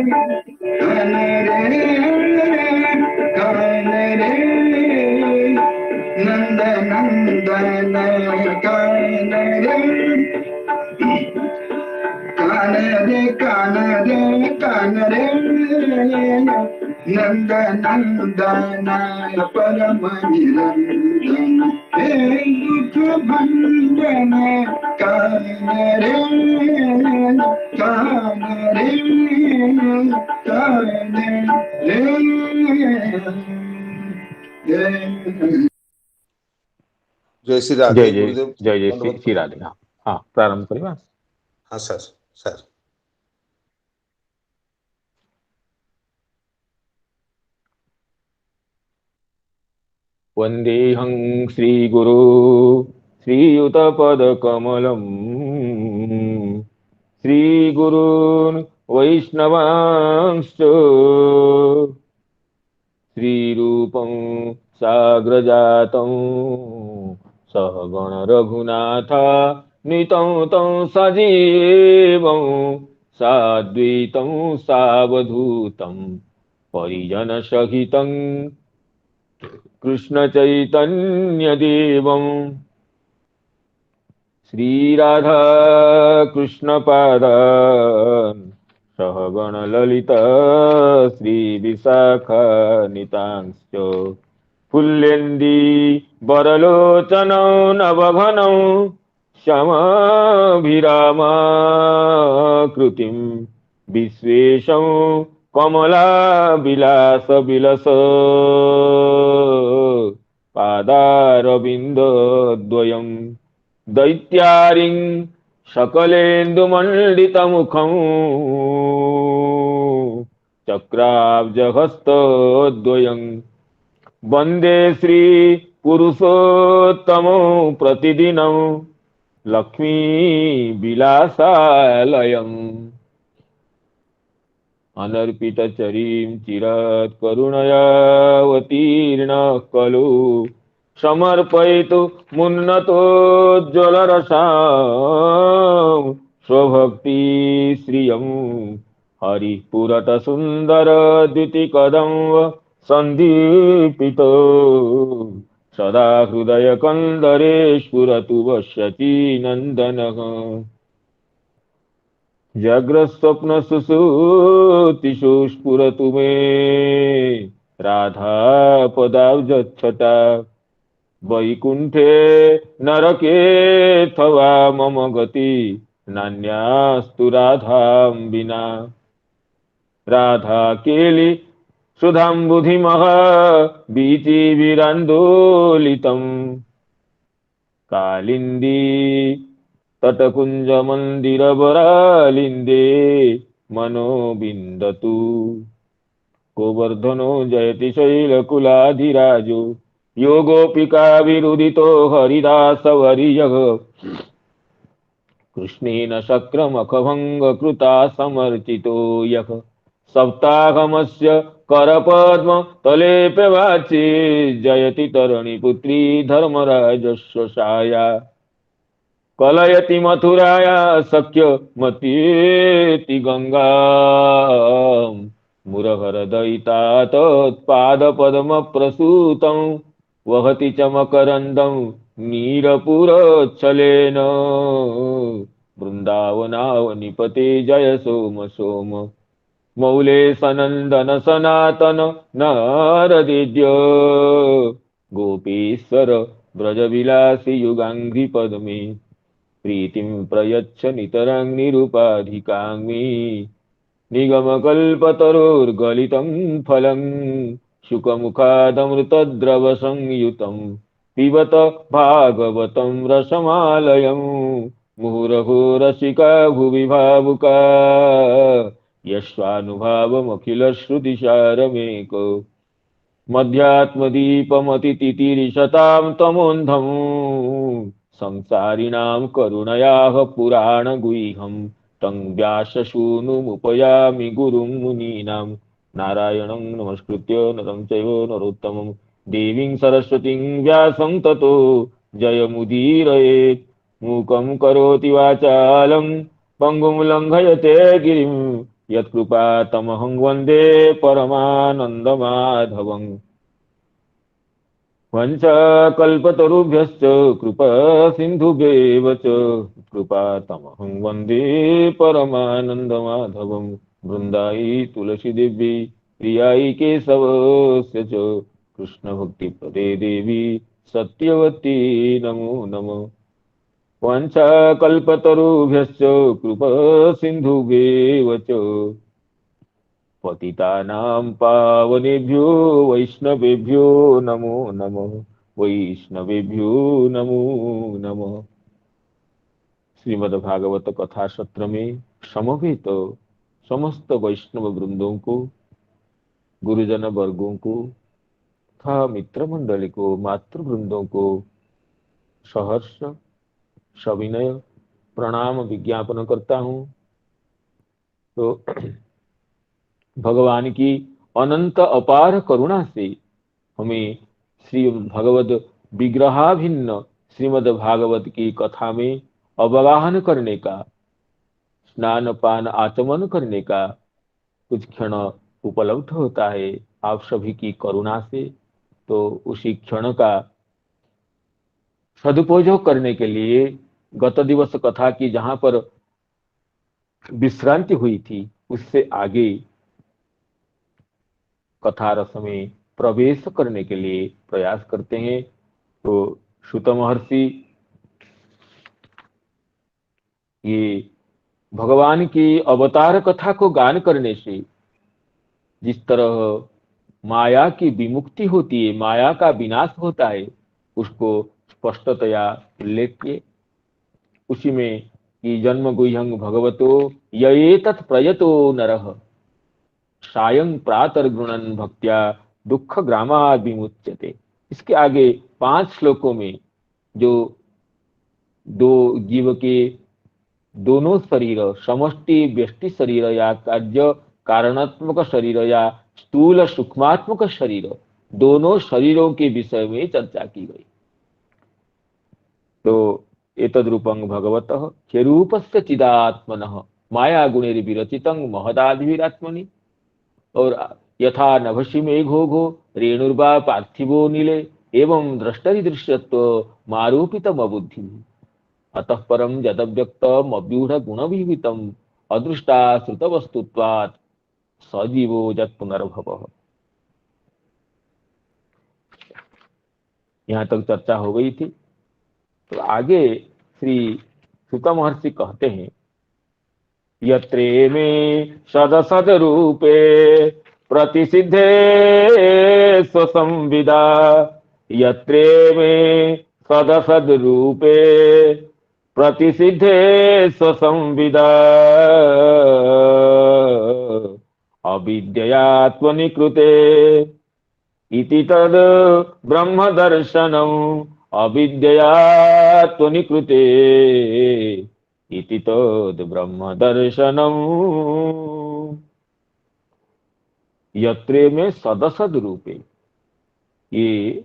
कान रे कान रे नंद नंदन कान रे कान रे कान रे कान रे नंद नंदन परम निरंजन हे दुख भंजन कान रे कान रे कान रे। जय श्री राधे गुरुदेव। जय जय श्री राधे। हाँ हाँ प्रारंभ करिए। हाँ सर सर। वंदेहं श्रीगुरु श्रीयुतपदकमलं श्रीगुरून् वैष्णवांश्च श्रीरूपं साग्रजातं सहगण रघुनाथान्वितं तं सजीवं साद्वैतं सावधूतं परिजनसहितं कृष्ण चैतन्य देवं श्रीराधा कृष्ण पादान् सहगण ललिता श्री विशाखानितांश्च फुल्लेन्दी वरलोचनौ नवघनौ श्यामाभिरामाकृतिं विश्वेशं कमलाविलासविलस पादारविन्दद्वयं दैत्यारिं सकलेन्दुमण्डितमुखं चक्राब्जहस्तद्वयं वन्दे श्रीपुरुषोत्तमं प्रतिदिनं लक्ष्मीविलासालयम् अनर्पितचरीं चिरत्करुणयावतीर्णः खलु समर्पयितु मुन्नतोज्ज्वलरसां स्वभक्तिश्रियं हरिपुरतसुन्दरद्युतिकदम्ब सन्दीपितो सदा हृदयकन्दरे स्फुरतु वश्यतीनन्दनः जाग्रत्स्वप्नसुषुप्तिषु स्फुरतु मे राधापदाब्जच्छटा वैकुण्ठे नरकेऽथवा मम गति नान्यास्तु राधां विना राधा केलि सुधाम्बुधिमः वीचिभिरान्दोलितं कालिन्दी तटकुञ्जमन्दिरवरालिन्दे मनो विन्दतु गोवर्धनो जयति शैलकुलाधिराजो योगोऽपिकाविरुदितो हरिदासवर्यः कृष्णेन शक्रमखभङ्गकृता समर्चितो यः सप्ताहमस्य करपद्मतलेऽप्यवाचे जयति तरणिपुत्री धर्मराजस्य साया कलयति मथुराया सख्यमतीति गंगा मुरहरदयिता तत्पादपद्मप्रसूतं वहति च मकरन्दं नीरपुरोच्छलेन वृन्दावनावनिपते जय सोम सोम मौले सनन्दन सनातन नारदिद्य गोपीश्वर ब्रजविलासि युगाङ्घ्रिपद्मे प्रीतिं प्रयच्छ नितरां निरुपाधिकाङ्मी निगमकल्पतरोर्गलितं फलं शुकमुखादमृतद्रवसंयुतं पिबत भागवतं रसमालयं मुहुरहो रसिका भुवि भावुका यस्वानुभावमखिलश्रुतिसारमेको मध्यात्मदीपमतितितिरिशतां तमोन्धं संसारिणां करुणयाः पुराणगुह्यं तं व्याससूनुमुपयामि गुरुं मुनीनां नारायणं नमस्कृत्य नरं चैव नरोत्तमं देवीं सरस्वतीं व्यासं ततो जयमुदीरयेत् मूकं करोति वाचालं पङ्गुं लङ्घयते गिरिं यत्कृपा तमहं वन्दे परमानन्दमाधवम् वंशकल्पतरुभ्यश्च कृपा सिन्धुभ्येव च कृपा तमहं वन्दे परमानन्दमाधवम् वृन्दायै तुलसीदेवी प्रियायै केशवस्य च कृष्णभक्तिपदे देवी सत्यवती नमो नमः वंशकल्पतरुभ्यश्च कृपा सिन्धुभ्येव च पतितानां पावनेभ्यो वैष्णवेभ्यो नमो नमः वैष्णवेभ्यो नमो नमः। श्रीमद्भागवत कथा सत्र में समवेत समस्त वैष्णव वृंदों को, गुरुजन वर्गों को तथा मित्र मंडली को, मातृ वृंदों को सहर्ष सविनय प्रणाम विज्ञापन करता हूँ। तो भगवान की अनंत अपार करुणा से हमें श्री भगवद विग्रहाभिन्न श्रीमद् भागवत की कथा में अवगाहन करने का, स्नान पान आचमन करने का कुछ क्षण उपलब्ध होता है आप सभी की करुणा से। तो उसी क्षण का सदुपयोग करने के लिए गत दिवस कथा की जहां पर विश्रांति हुई थी उससे आगे कथा रस में प्रवेश करने के लिए प्रयास करते हैं। तो सूत महर्षि ये भगवान की अवतार कथा को गान करने से जिस तरह माया की विमुक्ति होती है, माया का विनाश होता है, उसको स्पष्टतया उल्लेख किए। उसी में कि जन्म गुह्यं भगवतो यएतत् प्रयतो नरः सायं प्रातर्गुणन भक्त्या दुख ग्रामा विमुच्यते। इसके आगे 5 श्लोकों में जो दो जीव के दोनों शरीर, समष्टि व्यष्टि शरीर या कार्य कारणात्मक शरीर या स्थूल सूक्ष्मात्मक शरीर, दोनों शरीरों के विषय में चर्चा की गई। तो एतद्रूपं भगवतः ह्यरूपस्य चिदात्मनः माया गुणैर्विरचितं महदादिभिरात्मनि। और यथा नभसि मेघो घो रेणुर्वा पार्थिवो नीले एवं द्रष्टरि दृश्यत्व मारूपितमबुद्धि अतः परम यदव्यक्तम अव्यूढ़ गुणविहितम अदृष्टा श्रुतवस्तुत्वात् सजीवो जत पुनर्भवः। यहाँ तक चर्चा हो गई थी। तो आगे श्री सूत महर्षि कहते हैं यत्रे मे सदसद रूपे प्रतिसिद्धे स्वसंविदा यत्रे मे सदसद रूपे प्रतिसिद्धे स्वसंविदा अविद्ययात्मनिकृते इति तद ब्रह्म दर्शनम् अविद्ययात्मनिकृते इति तद ब्रह्म दर्शनम्। यत्रे में सदसद रूपे, ये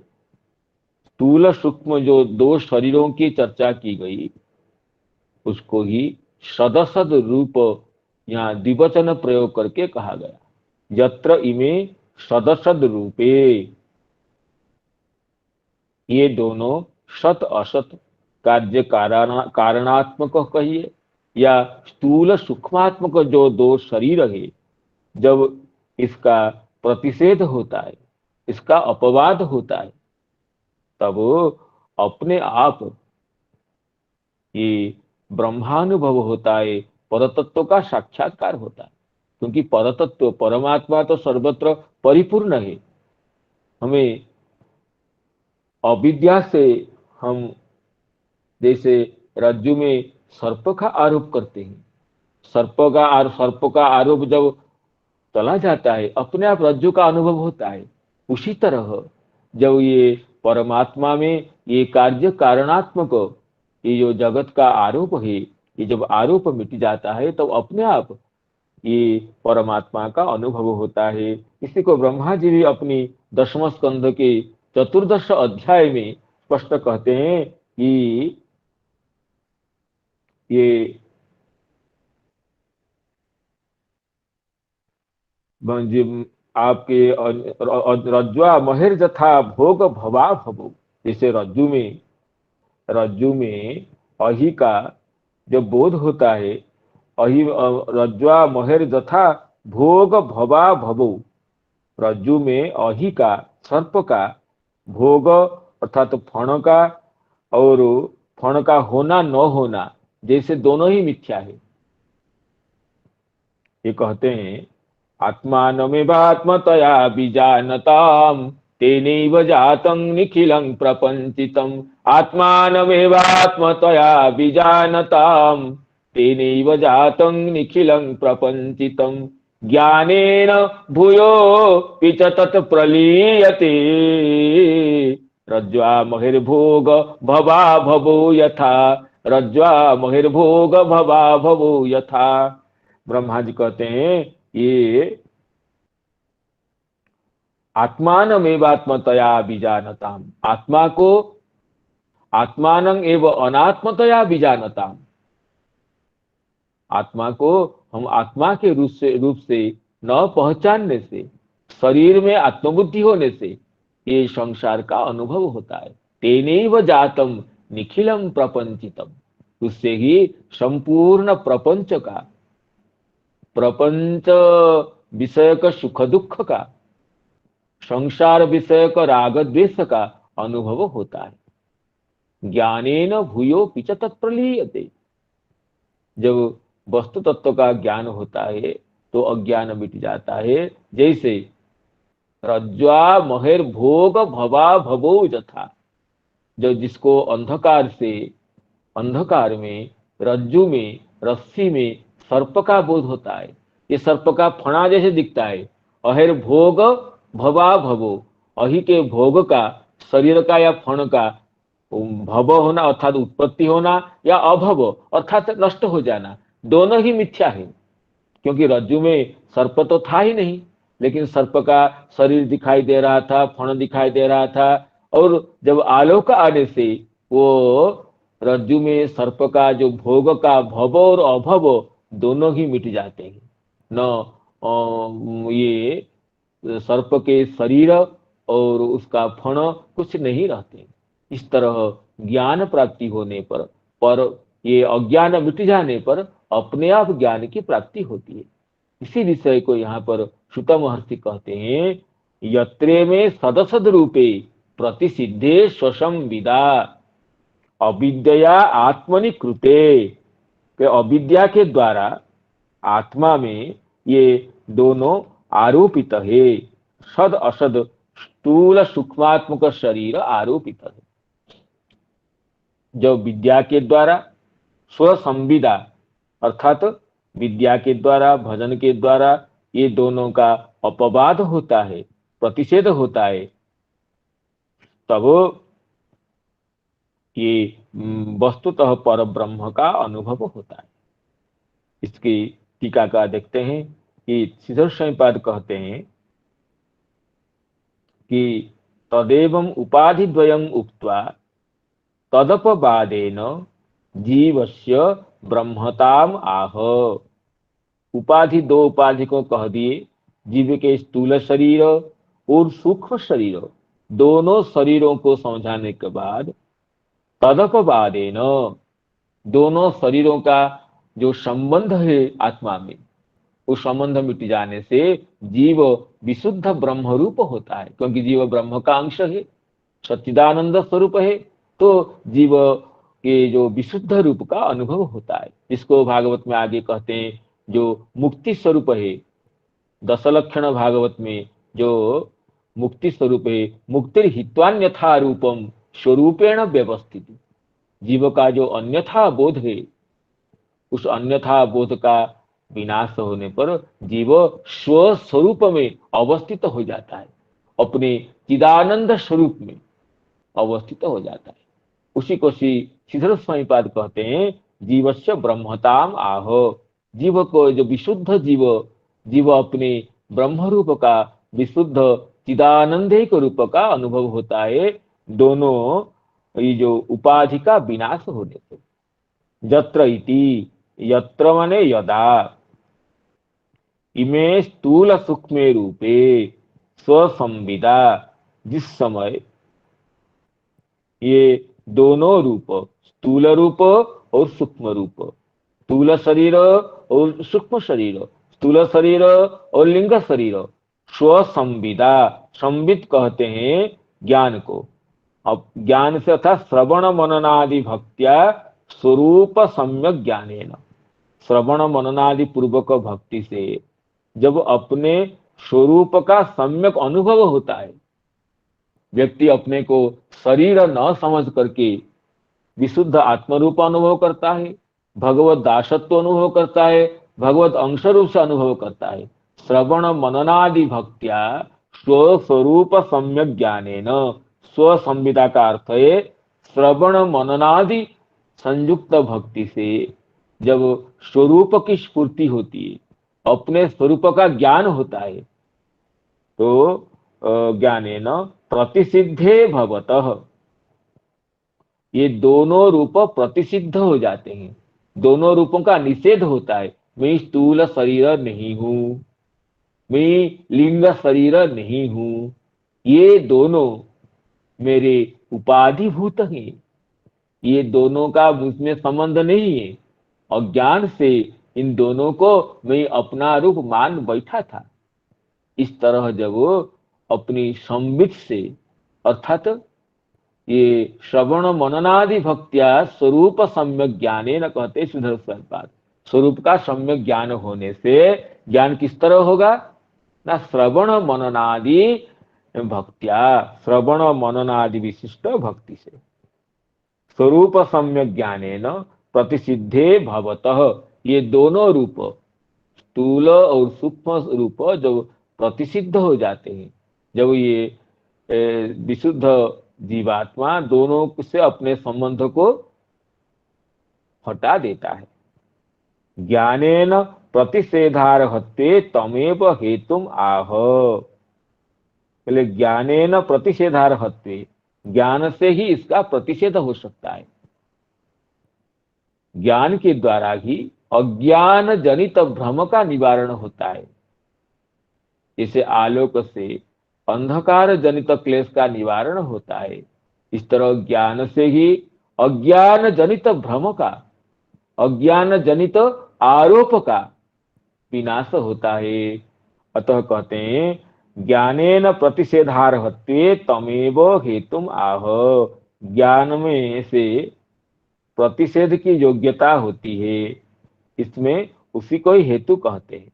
स्थूल सूक्ष्म जो 2 शरीरों की चर्चा की गई उसको ही सदसद रूप यहाँ द्विवचन प्रयोग करके कहा गया। यत्र इमे सदसद रूपे, ये दोनों सत असत कार्य कारणात्मक कहिए या स्थूल सूक्ष्मात्मक जो 2 शरीर है, जब इसका प्रतिषेध होता है, इसका अपवाद होता है, तब अपने आप ये ब्रह्मानुभव होता है, परतत्व का साक्षात्कार होता है। क्योंकि परतत्व परमात्मा तो सर्वत्र परिपूर्ण है। हमें अविद्या से हम जैसे रज्जु में सर्प का आरोप करते हैं, सर्प का आरोप जब चला जाता है अपने आप रज्जु का अनुभव होता है। उसी तरह जब ये परमात्मा में ये कार्य कारणात्मक ये जो जगत का आरोप है, ये जब आरोप मिट जाता है तब अपने आप ये परमात्मा का अनुभव होता है। इसी को ब्रह्मा जी भी अपनी 10वें स्कंध के 14 अध्याय में स्पष्ट कहते हैं कि ये आपके रज्ज्वा महेर जथा भोग भवा भवो, जैसे रज्जु में अहि का जब बोध होता है, अहि रज्ज्वा महेर जथा भोग भवा भवो, रज्जु में अहि का, सर्प का भोग अर्थात तो फण का और फण का होना न होना जैसे दोनों ही मिथ्या है। ये कहते हैं आत्मानमेवात्मतया बीजानताम तेनैव जातं निखिलं प्रपंचितम्, आत्मानमेवात्मतया बीजानताम तेनैव जातं निखिलं प्रपंचितम्, ज्ञानेन भूयो च तत् प्रलीयते, रज्ज्वा महिर्भोग भवा भवो यथा, रज्ज्वा महिर्भोग भवा भवो यथा। ब्रह्मा जी कहते हैं ये आत्मानमेवात्मतया बीजानताम, आत्मा को आत्मानं एव अनात्मतया बीजानताम, आत्मा को हम आत्मा के रूप से न पहचानने से, शरीर में आत्मबुद्धि होने से ये संसार का अनुभव होता है। तेनैव जातम निखिलम प्रपंचितम, उससे ही संपूर्ण प्रपंच का, प्रपंच विषय का सुख दुख का, संसार विषय का राग द्वेष का अनुभव होता है। ज्ञानेन भूयो पिच तत्प्रलीयते, जब वस्तु तत्व का ज्ञान होता है तो अज्ञान मिट जाता है। जैसे रज्ज्वा महेर भोग भवा भवो यथा, जो जिसको अंधकार से, अंधकार में, रज्जु में, रस्सी में सर्प का बोध होता है, ये सर्प का फणा जैसे दिखता है। अहेर भोग भवा भवो, अहि के भोग का, शरीर का या फण का भव होना अर्थात उत्पत्ति होना, या अभव अर्थात नष्ट हो जाना, दोनों ही मिथ्या है। क्योंकि रज्जु में सर्प तो था ही नहीं, लेकिन सर्प का शरीर दिखाई दे रहा था, फण दिखाई दे रहा था, और जब आलोक आने से वो रज्जु में सर्प का जो भोग का भव और अभव दोनों ही मिट जाते हैं। न ये सर्प के शरीर और उसका फण कुछ नहीं रहते। इस तरह ज्ञान प्राप्ति होने पर ये अज्ञान मिट जाने पर अपने आप ज्ञान की प्राप्ति होती है। इसी विषय को यहाँ पर सुत महर्षि कहते हैं, यत्रे में सदसद रूपे प्रतिसिद्धे स्वसं विदा अविद्या आत्मनि कृते, कि अविद्या के द्वारा आत्मा में ये दोनों आरोपित है। सद असद स्थूल सूक्ष्मात्मक शरीर आरोपित है। जब विद्या के द्वारा स्वसंविदा अर्थात विद्या के द्वारा, भजन के द्वारा ये दोनों का अपवाद होता है, प्रतिषेध होता है, तब ये वस्तुतः पर ब्रह्म का अनुभव होता है। इसकी टीका का देखते हैं कि श्रीधर स्वयंपाद कहते हैं कि तदेवं उपाधि द्वयं उक्त्वा तदपवादेन जीवस्य ब्रह्मताम आह। उपाधि, दो उपाधि को कह दिए, जीव के स्थूल शरीर और सूक्ष्म शरीर, दोनों शरीरों को समझाने के बाद तदपवादेन, दोनों शरीरों का जो संबंध है आत्मा में, उस संबंध मिट जाने से जीव विशुद्ध ब्रह्म रूप होता है। क्योंकि जीव ब्रह्म का अंश है, सच्चिदानंद स्वरूप है, तो जीव के जो विशुद्ध रूप का अनुभव होता है। इसको भागवत में आगे कहते हैं जो मुक्ति स्वरूप है, दशलक्षण भागवत में जो मुक्ति स्वरूप है, मुक्तिर हित्वान्यथा रूपम स्वरूपेण व्यवस्थित, जीव का जो अन्यथा बोध है, उस अन्यथा बोध का विनाश होने पर जीव स्वस्वरूप में अवस्थित हो जाता है, अपने चिदानंद स्वरूप में अवस्थित हो जाता है। उसी को श्री श्रीधर स्वामीपाद कहते हैं जीवस्य ब्रह्मताम आहो। जीव को जो विशुद्ध जीव अपने ब्रह्म रूप का, विशुद्ध चिदानंदिक रूप का अनुभव होता है, दोनों ये जो उपाधि का विनाश होने से। यत्र इति, यत्र माने यदा, इमे स्थूल सूक्ष्म रूपे स्वसंविदा, जिस समय ये दोनों रूप, स्थूल रूप और सूक्ष्म रूप, स्थूल शरीर और सूक्ष्म शरीर, स्थूल शरीर और लिंग शरीर, स्वसंविदा, संविद कहते हैं ज्ञान को। अब ज्ञान से अर्थात श्रवण मननादि भक्त्या स्वरूप सम्यक ज्ञानेन, श्रवण मननादि पूर्वक भक्ति से जब अपने स्वरूप का सम्यक अनुभव होता है, व्यक्ति अपने को शरीर न समझ करके विशुद्ध आत्मरूप अनुभव करता है, भगवत दासत्व अनुभव करता है, भगवत अंश रूप से अनुभव करता है। श्रवण मननादि भक्त्या स्वस्वरूप सम्यक ज्ञानेन, स्व संविदा का अर्थ है श्रवण मननादि संयुक्त भक्ति से जब स्वरूप की स्फूर्ति होती है, अपने स्वरूप का ज्ञान होता है, तो ज्ञानेन प्रतिसिद्धे भवतः, ये दोनों रूप प्रतिसिद्ध हो जाते हैं, दोनों रूपों का निषेध होता है। मैं स्थूल शरीर नहीं हूं, मैं लिंग शरीर नहीं हूं, ये दोनों मेरे उपाधिभूत हैं, ये दोनों का मुझमें संबंध नहीं है। अज्ञान से इन दोनों को मैं अपना रूप मान बैठा था। इस तरह जब अपनी संवित से, अर्थात ये श्रवण मननादि भक्त्या स्वरूप सम्यक ज्ञाने न कहते सुधर स्वरूपात, स्वरूप का सम्यक ज्ञान होने से ज्ञान किस तरह होगा ना, श्रवण मननादि भक्त्या, श्रवण मननादि विशिष्ट भक्ति से स्वरूप सम्यक ज्ञाने न प्रतिसिद्धे भवतः, ये दोनों रूप स्थूल और सूक्ष्म रूप जब प्रतिसिद्ध हो जाते हैं, जब ये विशुद्ध जीवात्मा दोनों से अपने संबंध को हटा देता है। ज्ञानेन प्रतिषेधार्हत्वे तमेव हेतुम आह, पहले ज्ञानेन प्रतिषेधार्हत्वे, ज्ञान से ही इसका प्रतिषेध हो सकता है। ज्ञान के द्वारा ही अज्ञान जनित भ्रम का निवारण होता है। जैसे आलोक से अंधकार जनित क्लेश का निवारण होता है, इस तरह ज्ञान से ही अज्ञान जनित भ्रम का, अज्ञान जनित आरोप का विनाश होता है। अतः कहते हैं ज्ञानेन प्रतिषेधार्हत्वे तमेव हेतुम आह, ज्ञान में से प्रतिषेध की योग्यता होती है, इसमें उसी को ही हेतु कहते हैं।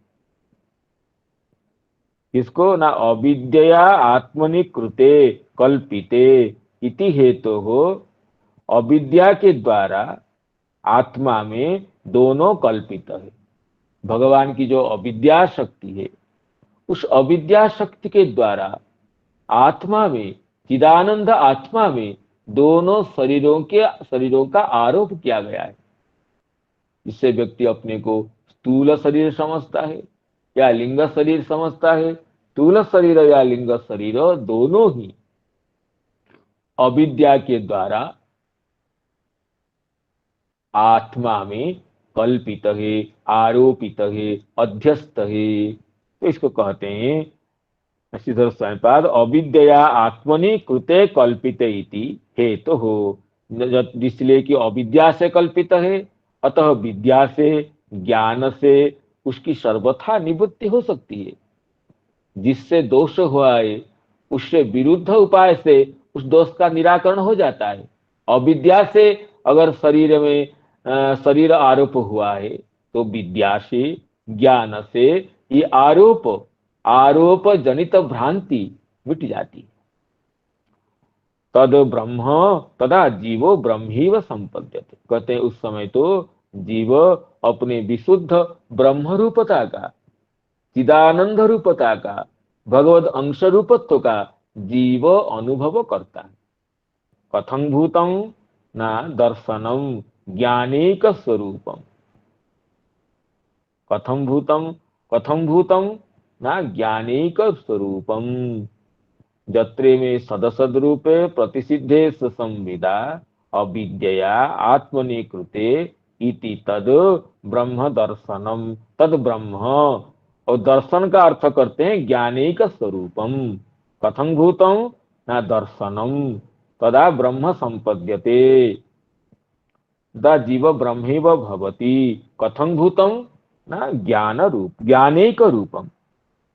इसको ना अविद्या आत्मनि कृते कल्पिते इति हेतु हो, अविद्या के द्वारा आत्मा में दोनों कल्पित है। भगवान की जो अविद्या शक्ति है, उस अविद्या शक्ति के द्वारा आत्मा में, चिदानंद आत्मा में दोनों शरीरों का आरोप किया गया है। इससे व्यक्ति अपने को स्थूल शरीर समझता है या लिंग शरीर समझता है। स्थूल शरीर या लिंग शरीर दोनों ही अविद्या के द्वारा आत्मा में कल्पित है, आरोपित है, अध्यस्त है। तो इसको कहते हैं श्रीधर स्वयंपाद अविद्या आत्मनि कृते कल्पित इति हेतु हो, इसलिए कि अविद्या से कल्पित है, अतः विद्या से, ज्ञान से उसकी सर्वथा निवृत्ति हो सकती है। जिससे दोष हुआ है उससे विरुद्ध उपाय से उस दोष का निराकरण हो जाता है। अविद्या से अगर शरीर में शरीर आरोप हुआ है तो विद्या से, ज्ञान से ये आरोप जनित भ्रांति मिट जाती है। तद ब्रह्म तदा जीवो ब्रह्मीव संपद्यते, कहते हैं उस समय तो जीव अपने विशुद्ध ब्रह्म रूपता का, चिदानंद रूपता का, भगवद अंश रूपत्व का जीव अनुभव करता है। कथं भूतं न दर्शनम ज्ञानेक स्वरूपम, कथं भूतं न ज्ञानेक स्वरूपम, जत्रे में सदसद रूपे प्रतिसिद्धे संविदा अविद्यया आत्मनि कृते इति तद ब्रह्म दर्शनम, तद ब्रह्म और दर्शन का अर्थ करते हैं ज्ञानेक स्वरूपम। कथं भूतम न दर्शनम तदा ब्रह्म संपद्यते, द जीव ब्रह्मेव भवति। कथं भूतम न ज्ञान रूप ज्ञानेक रूपम।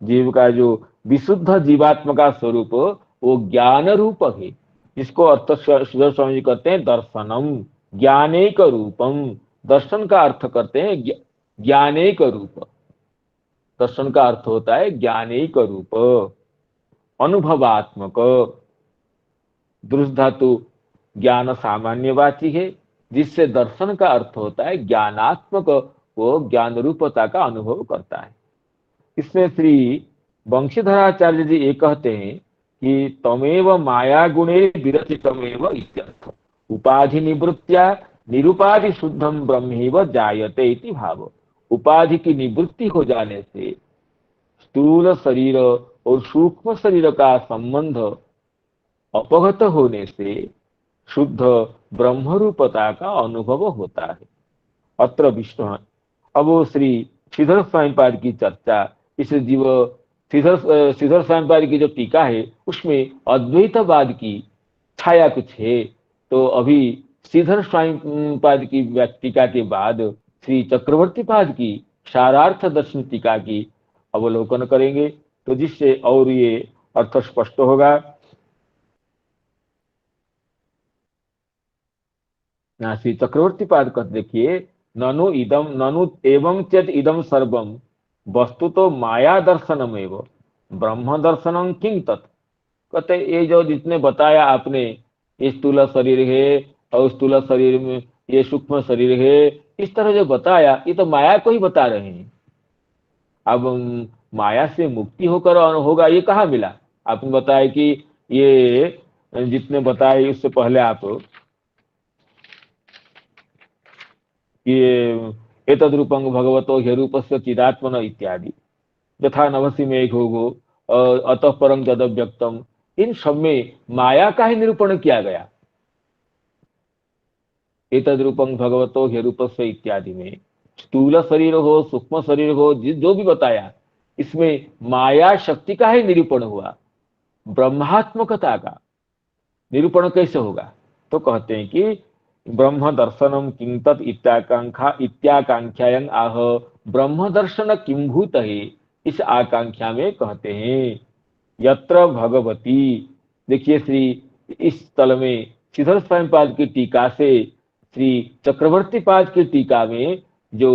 जीव का जो विशुद्ध जीवात्म का स्वरूप वो ज्ञान रूप है, जिसको अर्थ सुधर स्वामी जी कहते हैं दर्शनम ज्ञानेक रूपम। दर्शन का अर्थ करते हैं ज्ञानेक रूप। दर्शन का अर्थ होता है ज्ञानेक रूप, अनुभवात्मक। दृष्ट धातु ज्ञान सामान्यवाची है, जिससे दर्शन का अर्थ होता है ज्ञानात्मक, वो ज्ञान रूपता का अनुभव करता है। इसमें श्री वंशीधराचार्य जी ये कहते हैं कि तमेव माया गुणे विरचितमेव इत्यर्थ, उपाधि निवृत्त्या निरुपाधि शुद्धम ब्रह्मेव जायते इति भाव। उपाधि की निवृत्ति हो जाने से स्थूल शरीर और सूक्ष्म शरीर का संबंध अपगत होने से शुद्ध ब्रह्म रूपता का अनुभव होता है। अत्र विष्णु। अब वो श्री श्रीधर स्वामीपाद की चर्चा, इस जीव श्रीधर स्वामीपाद की जो टीका है उसमें अद्वैतवाद की छाया कुछ है। तो अभी श्रीधर स्वामीपाद की टीका के बाद श्री चक्रवर्ती पाद की सारार्थ दर्शन टीका की अवलोकन करेंगे, तो जिससे और ये अर्थ स्पष्ट होगा। श्री चक्रवर्ती पाद कहते देखिए, ननु इदम ननु एवं चेत इदम सर्वम वस्तु तो माया दर्शनम एवं ब्रह्म दर्शनम किंग तत्। कहते ये जो जितने बताया आपने, ये स्थूल शरीर है और स्थूल शरीर में ये सूक्ष्म शरीर है, इस तरह जो बताया ये तो माया को ही बता रहे हैं। अब माया से मुक्ति होकर होगा ये कहाँ मिला? आपने बताया कि ये जितने बताए उससे पहले आप ये एतद्रूपं भगवतो ह्यरूपस्य चिदात्मन इत्यादि, यथा नभसि मेघो अतः परं तदव्यक्तम, इन सब में माया का ही निरूपण किया गया। एतद्रूपं भगवतो ह्यरूपस्य इत्यादि में स्थूल शरीर हो सूक्ष्म शरीर हो जो भी बताया, इसमें माया शक्ति का ही निरूपण हुआ। ब्रह्मात्मकता का निरूपण कैसे होगा? तो कहते हैं कि ब्रह्म दर्शनम किं तत् इत्याकांक्षायं आह ब्रह्म दर्शन किं भूत है। इस आकांक्षा में कहते हैं यत्र भगवती। देखिए श्री इस स्थल में श्रीधर स्वामीपाद की टीका से श्री चक्रवर्ती पाद की टीका में जो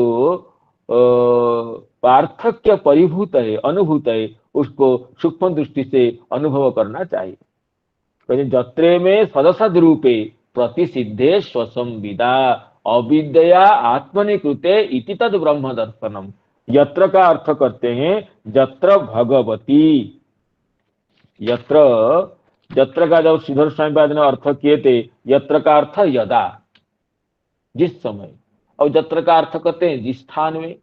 पार्थक्य परिभूत है, अनुभूत है, उसको सूक्ष्म दृष्टि से अनुभव करना चाहिए। जत्रे में सदसद रूपे प्रतिसिद्धे स्वसंविदा अविद्या आत्मनि कृते इति तद ब्रह्म दर्शनम। यत्र का अर्थ करते हैं यत्र भगवती। यत्र का जब श्रीधर स्वामीपाद ने अर्थ किए थे, यत्र का अर्थ यदा, जिस समय, और यत्र का अर्थ करते हैं जिस स्थान में।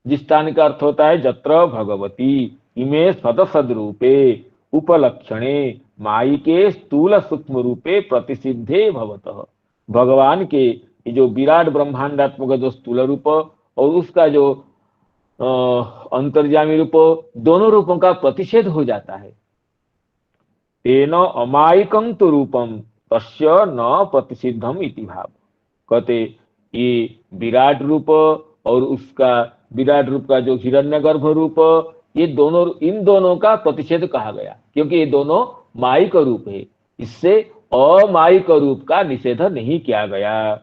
जिस स्थान का अर्थ होता है यत्र भगवती इमे सदसद रूपे उपलक्षणे मायिके स्थूल सूक्ष्म रूपे प्रतिसिद्धे भवतः। भगवान के जो विराट ब्रह्मांडात्मक जो स्थूल रूप और उसका जो अंतर्यामी रूप, दोनों रूपों का प्रतिषेध हो जाता है। तेन अमायिकं तु रूपम तस्य न प्रतिसिद्धम इति भाव। कहते ये विराट रूप और उसका विराट रूप का जो हिरण्यगर्भ रूप, ये दोनों, इन दोनों का प्रतिषेध कहा गया, क्योंकि ये दोनों मायिक रूप है। इससे अमायिक रूप का निषेध नहीं किया गया।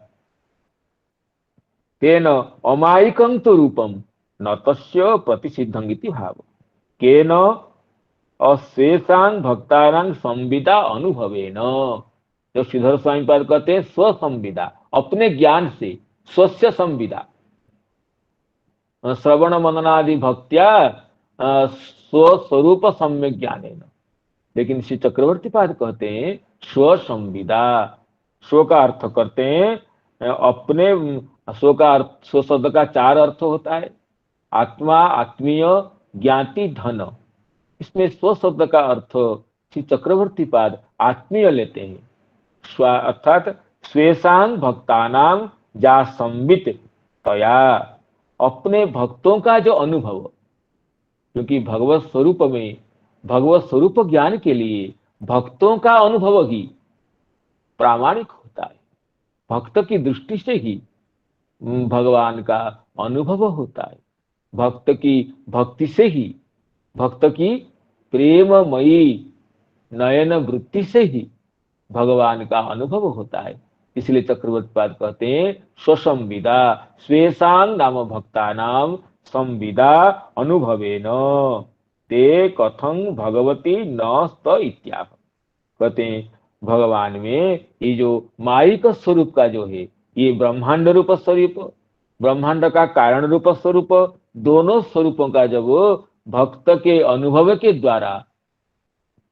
तेन अमायिकं तु रूपम न तस्य प्रतिसिद्धं इति भाव। केन अशेषान भक्तानां संविदा अनुभवेन। जो श्रीधर स्वामीपाद कहते हैं स्वसंविदा, अपने ज्ञान से, स्वस्य संविदा, श्रवण मननादि भक्त्या स्वस्वरूप सम्यक ज्ञानेन। लेकिन श्री चक्रवर्ती पाद कहते हैं स्वसंविदा। स्व का अर्थ करते हैं अपने, स्व का अर्थ, स्व शब्द का चार अर्थ होता है, आत्मा, आत्मीय, ज्ञाति, धन। इसमें स्व शब्द का अर्थ श्री चक्रवर्ती पाद आत्मीय लेते हैं, अर्थात स्वेशान भक्तानाम जा संवित तया, अपने भक्तों का जो अनुभव, क्योंकि भगवत स्वरूप में, भगवत स्वरूप ज्ञान के लिए भक्तों का अनुभव ही प्रामाणिक होता है। भक्त की दृष्टि से ही भगवान का अनुभव होता है। भक्त की भक्ति से ही, भक्त की प्रेममयी नयन वृत्ति से ही भगवान का अनुभव होता है। इसलिए चक्रवर्तीपाद कहते हैं स्वसंविदा स्वेशांग नाम भक्तानाम संविदा अनुभवेन ते कथं भगवती न स्त इत्याह। कहते हैं भगवान में ये जो मायिक स्वरूप का जो है, ये ब्रह्मांड रूप स्वरूप, ब्रह्मांड का कारण रूप स्वरूप, दोनों स्वरूपों का जब भक्त के अनुभव के द्वारा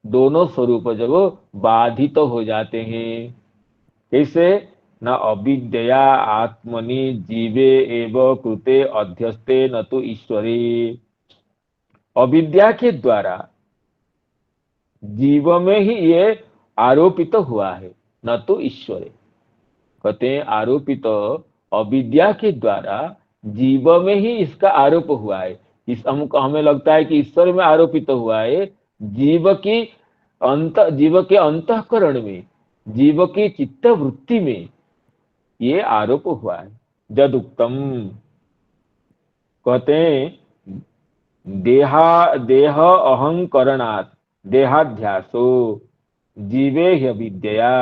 दोनों स्वरूप जब बाधित तो हो जाते हैं, कैसे? न अविद्या आत्मनि जीवे एव कृते अध्यस्ते न तो ईश्वरे। अविद्या के द्वारा जीव में ही ये आरोपित हुआ है, न तो ईश्वरे। कहते हैं आरोपित अविद्या के द्वारा जीव में ही इसका आरोप हुआ है। इस हमें लगता है कि ईश्वर में आरोपित हुआ है, जीव के अंतःकरण में, जीव की चित्त वृत्ति में ये आरोप हुआ है। जदुक्तम, कहते हैं देह अहंकरणात् देहाध्यासो जीवे ह्यविद्यया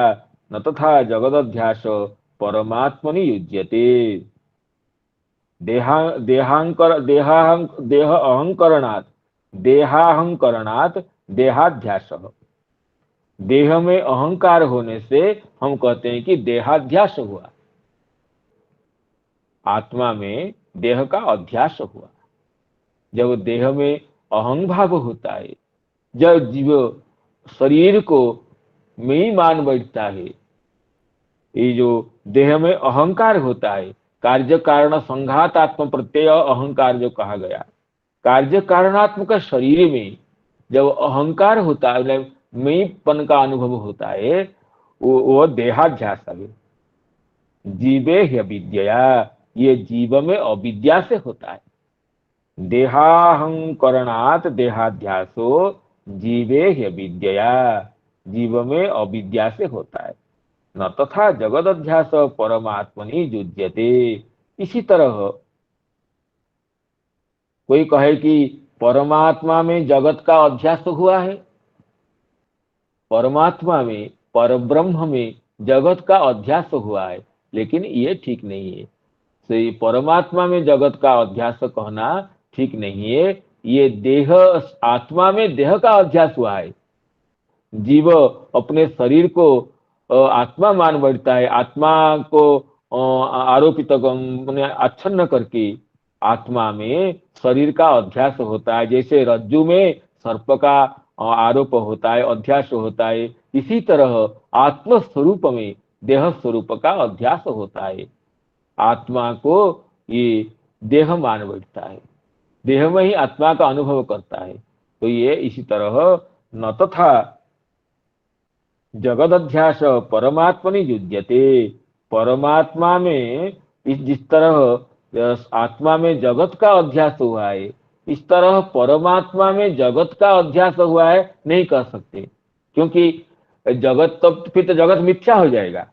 न तथा जगदध्यास परमात्मनि युज्यते। देह अहंकरणात् देहाध्यास, देह में अहंकार होने से हम कहते हैं कि देहाध्यास हुआ, आत्मा में देह का अध्यास हुआ। जब देह में अहं भाव होता है, जब जीव शरीर को मैं ही मान बैठता है, ये जो देह में अहंकार होता है, कार्य कारण संघात आत्म प्रत्यय अहंकार जो कहा गया, कार्य कारणात्मक शरीर में जब अहंकार होता है, मैंपन का अनुभव होता है, वो देहाध्यास है। जीवे ह्यविद्यया, ये जीव में अविद्या से होता है। देहाहंकरणात् देहाध्यासो जीवे ह्यविद्यया, जीव में अविद्या से होता है। न तथा जगद अध्यास परमात्मनि युज्यते। इसी तरह कोई कहे कि परमात्मा में जगत का अध्यास हुआ है, परमात्मा में, परब्रह्म में जगत का अध्यास हुआ है, लेकिन ये ठीक नहीं है। तो ये परमात्मा में जगत का अध्यास कहना ठीक नहीं है। ये देह, आत्मा में देह का अध्यास हुआ है। जीव अपने शरीर को आत्मा मान बैठता है, आत्मा को आरोपित आच्छन्न करके आत्मा में शरीर का अध्यास होता है। जैसे रज्जु में सर्प का आरोप होता है, अध्यास होता है, इसी तरह आत्म स्वरूप में देह स्वरूप का अध्यास होता है। आत्मा को ये देह मान बैठता है, देह में ही आत्मा का अनुभव करता है। तो ये इसी तरह न तथा जगद अध्यास परमात्मनि युज्यते। परमात्मा में जिस तरह आत्मा में जगत का अध्यास हुआ है, इस तरह परमात्मा में जगत का अध्यास हुआ है नहीं कह सकते, क्योंकि जगत तो फिर तो जगत मिथ्या हो जाएगा।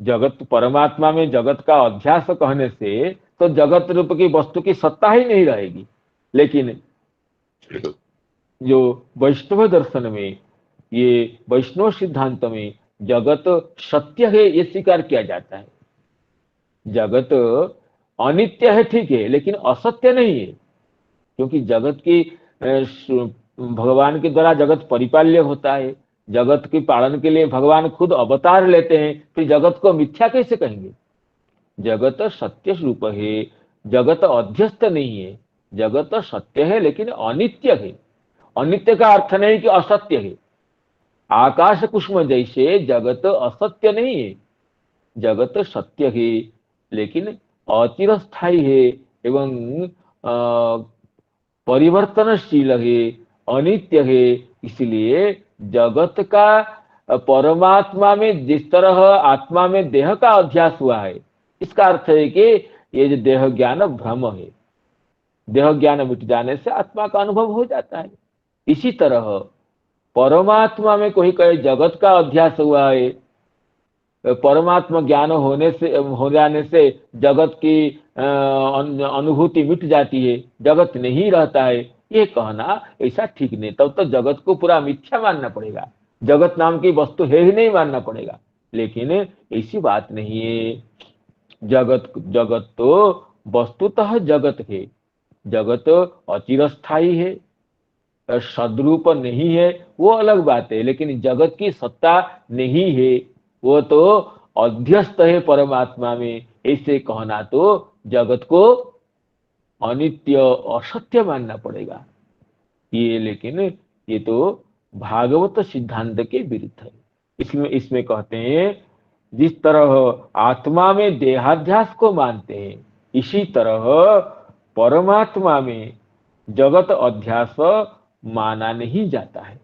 जगत, परमात्मा में जगत का अध्यास कहने से तो जगत रूप की वस्तु की सत्ता ही नहीं रहेगी। लेकिन जो वैष्णव दर्शन में, ये वैष्णव सिद्धांत में जगत सत्य है ये स्वीकार किया जाता है। जगत अनित्य है ठीक है, लेकिन असत्य नहीं है, क्योंकि जगत की भगवान के द्वारा जगत परिपाल्य होता है। जगत के पालन के लिए भगवान खुद अवतार लेते हैं, फिर जगत को मिथ्या कैसे कहेंगे? जगत सत्य रूप है, जगत अध्यस्त नहीं है। जगत सत्य है लेकिन अनित्य है। अनित्य का अर्थ नहीं कि असत्य है। आकाश कुसुम जैसे जगत असत्य नहीं है, जगत सत्य है लेकिन अचिरस्थायी है एवं परिवर्तनशील है, अनित्य है। इसलिए जगत का परमात्मा में जिस तरह आत्मा में देह का अध्यास हुआ है, इसका अर्थ है कि ये जो देह ज्ञान भ्रम है, देह ज्ञान मिट जाने से आत्मा का अनुभव हो जाता है। इसी तरह परमात्मा में कोई कहे जगत का अध्यास हुआ है, परमात्मा ज्ञान होने से हो जाने से जगत की अनुभूति मिट जाती है, जगत नहीं रहता है, ये कहना ऐसा ठीक नहीं। तब तो जगत को पूरा मिथ्या मानना पड़ेगा, जगत नाम की वस्तु है ही नहीं मानना पड़ेगा। लेकिन ऐसी बात नहीं है। जगत जगत तो वस्तुतः जगत है, जगत अचिरस्थायी है, सद्रूप नहीं है, वो अलग बात है। लेकिन जगत की सत्ता नहीं है, वो तो अध्यस्त है परमात्मा में। ऐसे कहना तो जगत को अनित्य असत्य मानना पड़ेगा। ये लेकिन ये तो भागवत सिद्धांत के विरुद्ध है। इसमें इसमें कहते हैं जिस तरह आत्मा में देहाध्यास को मानते हैं, इसी तरह परमात्मा में जगत अध्यास माना नहीं जाता है।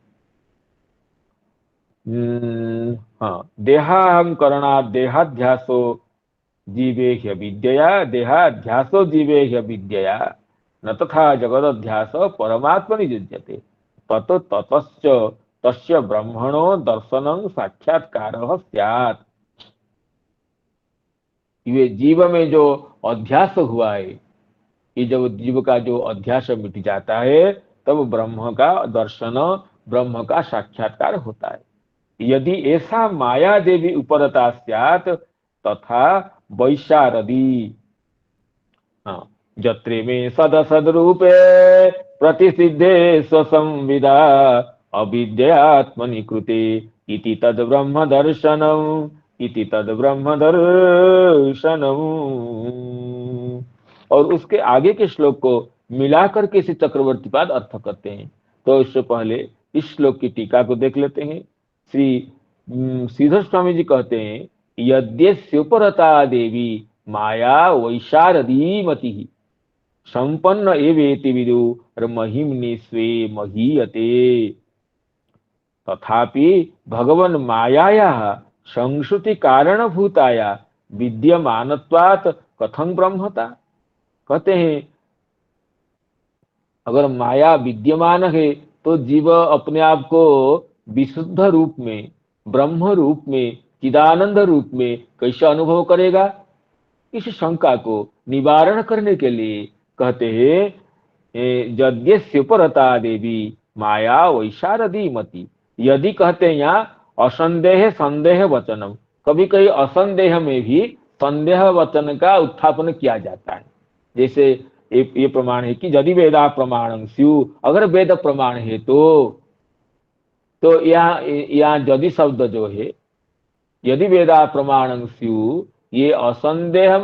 हाँ, देहाहंकरणा देहाध्यासो जीवे ह्य विद्यया, देहाध्यासो जीवे ह्य विद्यया, न तथा जगदध्यास परमात्मनि युज्यते तत ततश्च तस्य ब्रह्मणो दर्शनं साक्षात्कारः स्यात्। ये जीव में जो अध्यास हुआ है, ये जब जीव का जो अध्यास मिट जाता है, तब ब्रह्म का दर्शन, ब्रह्म का साक्षात्कार होता है। यदि ऐसा माया देवी उपरता स्यात् तथा वैशारदी, हाँ, जत्रे में सदसद्रूपे प्रतिसिद्धे स्वसंविदा अविद्यात्मनि कृते इति तद ब्रह्म दर्शनम, इति तद ब्रह्म दर्शनम। और उसके आगे के श्लोक को मिलाकर के श्री चक्रवर्ती पाद अर्थ करते हैं। तो इससे पहले इस श्लोक की टीका को देख लेते हैं। श्री श्रीधर स्वामी जी कहते हैं, यद्यस्योपरता देवी माया वैशारदी मति संपन्न एवेति विदु महिम्नि स्वे महीयते, तथापि भगवन् मायाया संश्रुति कारणभूताया विद्यमानत्वात् कथं ब्रह्मता। कहते हैं अगर माया विद्यमान है तो जीव अपने आप को विशुद्ध रूप में, ब्रह्म रूप में, चिदानंद रूप में कैसे अनुभव करेगा। इस शंका को निवारण करने के लिए कहते हैं यद्यस्योपरता देवी माया वैशारदी मति। यदि कहते हैं यहाँ असंदेह संदेह वचनम, कभी कभी असंदेह में भी संदेह वचन का उत्थापन किया जाता है। जैसे ये प्रमाण है कि यदि वेदा प्रमाणं स्यु, अगर वेद प्रमाण है तो यहाँ यदि शब्द जो है, यदि वेदा प्रमाणं स्यु, ये असंदेह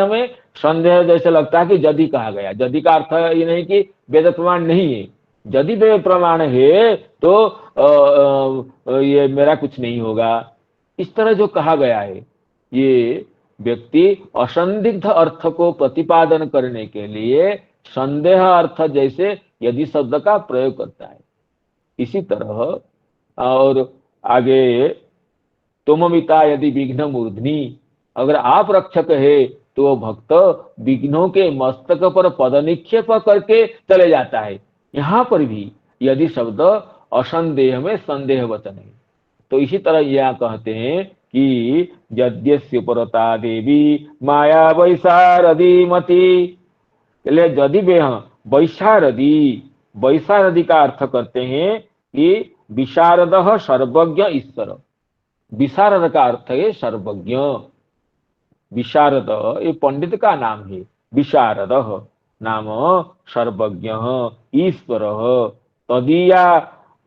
में संदेह जैसे लगता है कि यदि कहा गया। यदि का अर्थ ये नहीं कि वेद प्रमाण नहीं है, यदि वेद प्रमाण है तो ये मेरा कुछ नहीं होगा, इस तरह जो कहा गया है, ये व्यक्ति असंदिग्ध अर्थ को प्रतिपादन करने के लिए संदेह अर्थ जैसे यदि शब्द का प्रयोग करता है। इसी तरह और आगे तुममिता यदि विघ्न मूर्धनि, अगर आप रक्षक है तो भक्त विघ्नों के मस्तक पर पद निक्षेप करके चले जाता है। यहाँ पर भी यदि शब्द असंदेह में संदेह वचन है। तो इसी तरह यह कहते हैं कि यद्यस्योपरता देवी माया वैशारदी मति, यदि वैशारदी, वैशारदी का अर्थ करते हैं कि विशारद सर्वज्ञ ईश्वर। विशारद का अर्थ है सर्वज्ञ। विशारद ये पंडित का नाम है, विशारद नाम सर्वज्ञ ईश्वर। तदीया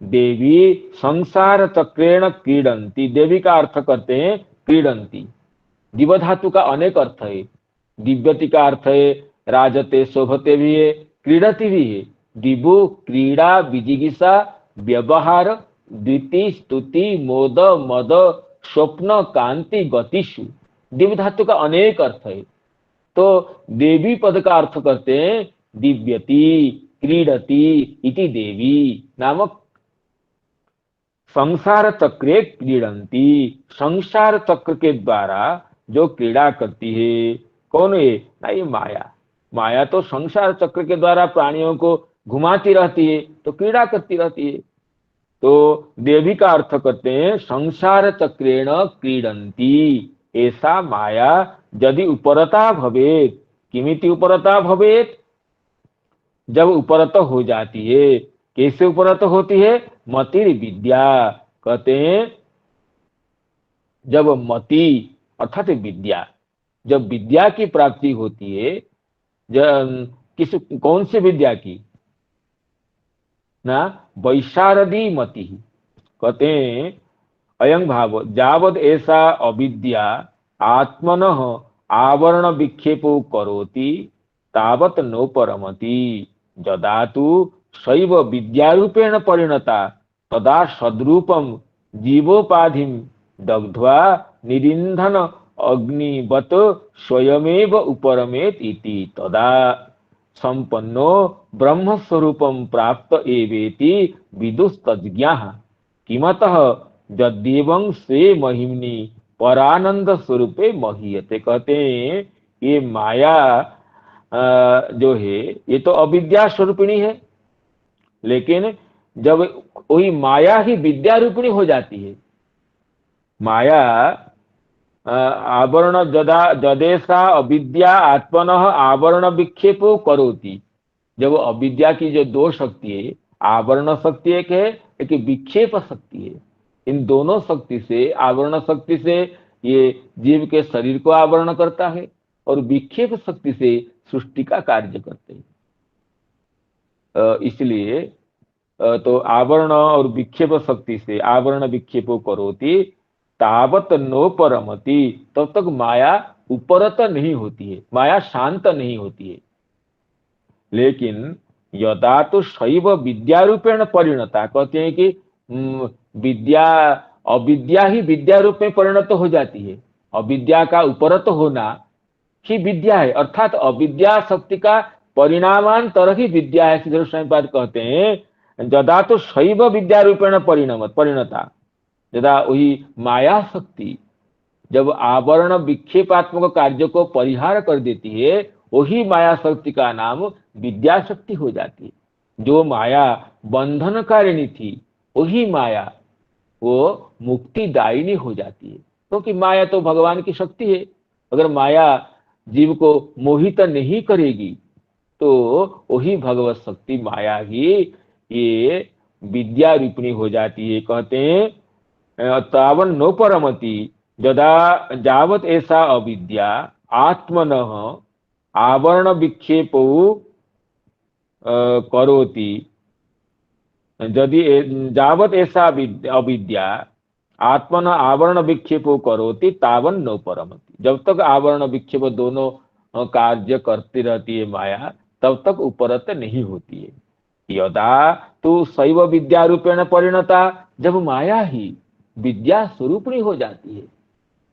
देवी संसार चक्रेण क्रीडंती, देवी का अर्थ करते हैं क्रीडंती। दिव धातु का अनेक अर्थ है। दिव्यति का अर्थ है राजते शोभते भी है, क्रीडति भी है। दिवु क्रीड़ा विजिगिषा व्यवहार द्विति स्तुति मोद मद स्वप्न कांति गतिषु, दिव्य धातु का अनेक अर्थ है। तो देवी पद का अर्थ करते हैं दिव्यति क्रीडति इति देवी नामक संसार चक्रे क्रीडंती, संसार चक्र के द्वारा जो क्रीड़ा करती है, कौन है ना, ये माया। माया तो संसार चक्र के द्वारा प्राणियों को घुमाती रहती है, तो क्रीड़ा करती रहती है। तो देवी का अर्थ करते हैं संसार चक्रेण क्रीडंती, ऐसा माया यदि उपरता भवेत। किमिति उपरता भवेत, जब उपरत हो जाती है। कैसे उपरत होती है? मतिर विद्या, कहते हैं जब मति अर्थात विद्या, जब विद्या की प्राप्ति होती है, किस कौन सी विद्या की ना, वैशारदी मति, कहते हैं अयं भाव जावद ऐसा अविद्या आत्मनः आवरण विक्षेपो करोति तावत नो परमति, यदा तु सैव विद्यारूपेण परिणता तदा सद्रूपम जीवोपाधिम दग्ध्वा निरिंधन अग्निवत स्वयमेव उपरमेत इति तदा संपन्नो ब्रह्म स्वरूपम प्राप्त एवेति विदुस्तज्ञाः किमतः यद्देवं स्वे महिम्नि परानंद स्वरूपे महीयते। कहते हैं ये माया जो है ये तो अविद्या स्वरूपिणी है, लेकिन जब वही माया ही विद्या रूपिणी हो जाती है, माया आवरण जदेशा अविद्या आत्मनः आवरण विक्षेपो करोति, जब अविद्या की जो दो शक्ति है, आवरण शक्ति एक है, एक विक्षेप शक्ति है। इन दोनों शक्ति से, आवरण शक्ति से ये जीव के शरीर को आवरण करता है और विक्षेप शक्ति से सृष्टि का कार्य करते हैं। इसलिए तो आवरण और विक्षेप शक्ति से आवरण विक्षेपो करोति तावत नो परमति, तब तक माया उपरत नहीं होती है, माया शांत नहीं होती है। लेकिन यदा तो शैव विद्यारूपेण परिणता, कहते हैं कि विद्या अविद्या ही विद्या रूप में परिणत हो जाती है। अविद्या का उपरत होना ही विद्या है, अर्थात अविद्या शक्ति का परिणामांतर ही विद्या है। श्री स्वामीपाद कहते हैं यदा तो शैव विद्या रूपेण परिणता, यदा वही माया शक्ति जब आवरण विक्षेपात्मक कार्य को परिहार कर देती है, वही माया शक्ति का नाम विद्या शक्ति हो जाती है। जो माया बंधनकारिणी थी, वही माया वो मुक्तिदायिनी हो जाती है, क्योंकि माया तो भगवान की शक्ति है। अगर माया जीव को मोहित नहीं करेगी तो वही भगवत शक्ति माया ही ये विद्या रूपिणी हो जाती है। कहते हैं तावन नो परमति यदा जावत ऐसा अविद्या आत्मनः आवरण विक्षेपो करोति, यदि जावत ऐसा अविद्या आत्मन आवरण विक्षेपो करोति तावन नो परमति, जब तक आवरण विक्षेप दोनों कार्य करती रहती है माया, तब तक उपरत नहीं होती है। यदा तो शैव विद्या रूपेण परिणता, जब माया ही विद्या स्वरूपिणी हो जाती है,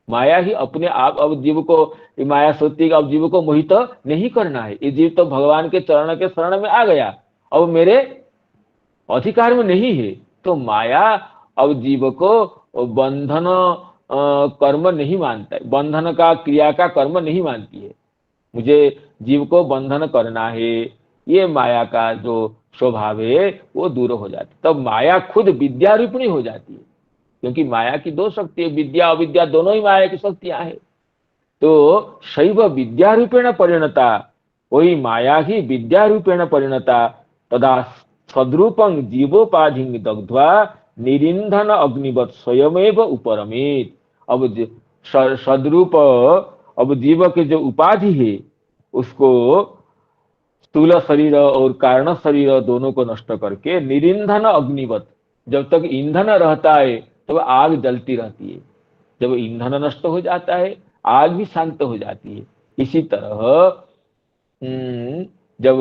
माया ही अपने आप, अब जीव को माया सोचती है अब जीव को मोहित नहीं करना है, ये जीव तो भगवान के चरण के शरण में आ गया, अब मेरे अधिकार में नहीं है, तो माया अब जीव को बंधन कर्म नहीं मानता है, बंधन का क्रिया का कर्म नहीं मानती है। मुझे जीव को बंधन करना है, ये माया का जो स्वभाव है वो दूर हो जाती है। तब माया खुद विद्या रूपिणी हो जाती है, क्योंकि माया की दो शक्ति है, विद्या अविद्या दोनों ही माया की शक्तियां हैं। तो शैव विद्या रूपेण परिणता, वही माया ही विद्या रूपेण परिणता तदा सद्रूपं जीवोपाधि दग्ध्वा निरिंधन अग्निवत स्वयमेव उपरमेत। अब सद्रूप, अब जीव के जो उपाधि है उसको स्थूल शरीर और कारण शरीर दोनों को नष्ट करके निरिंधन अग्निवत, जब तक ईंधन रहता है तब आग जलती रहती है, जब ईंधन नष्ट हो जाता है आग भी शांत हो जाती है। इसी तरह जब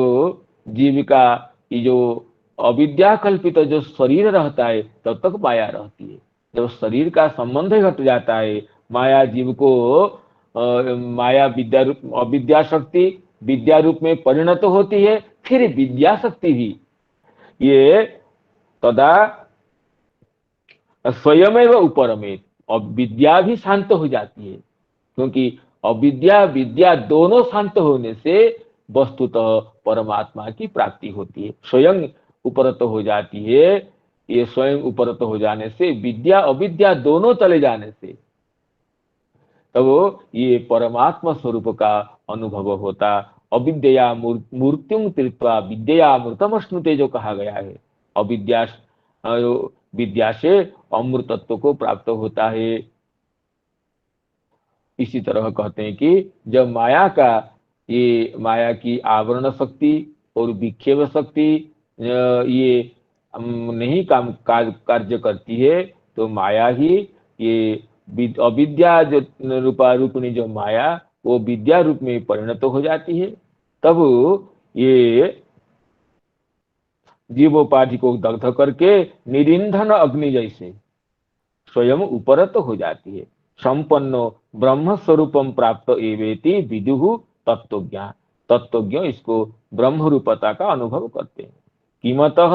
जीव का ये जो अविद्या कल्पित जो शरीर रहता है तब तक माया रहती है। जब शरीर का संबंध घट जाता है, माया जीव को माया अविद्या शक्ति विद्या रूप में परिणत होती है, फिर विद्या शक्ति भी ये तदा स्वयमेव उपरमेत, और विद्या भी शांत हो जाती है, क्योंकि अविद्या विद्या दोनों शांत होने से वस्तुतः परमात्मा की प्राप्ति होती है, स्वयं उपरत हो जाती है। ये स्वयं उपरत हो जाने से, विद्या अविद्या दोनों चले जाने से, तब ये परमात्मा स्वरूप का अनुभव होता। अविद्या मूर्तिं तीर्त्वा विद्या अमृतमश्नुते जो कहा गया है, अविद्या विद्या से अमृतत्व को प्राप्त होता है। इसी तरह कहते हैं कि जब माया का, ये माया की आवरण शक्ति और विक्षेप शक्ति ये नहीं काम कार्य करती है, तो माया ही, ये अविद्या जो रूपिणी जो माया, वो विद्या रूप में परिणत हो जाती है। तब ये जीवोपाधि को दग्ध करके निरिंधन अग्नि जैसे स्वयं उपरत हो जाती है। संपन्नो ब्रह्म स्वरूपम प्राप्त एवेति विदुहु तत्वज्ञ, तत्वज्ञ इसको ब्रह्म रूपता का अनुभव करते हैं। कीमतः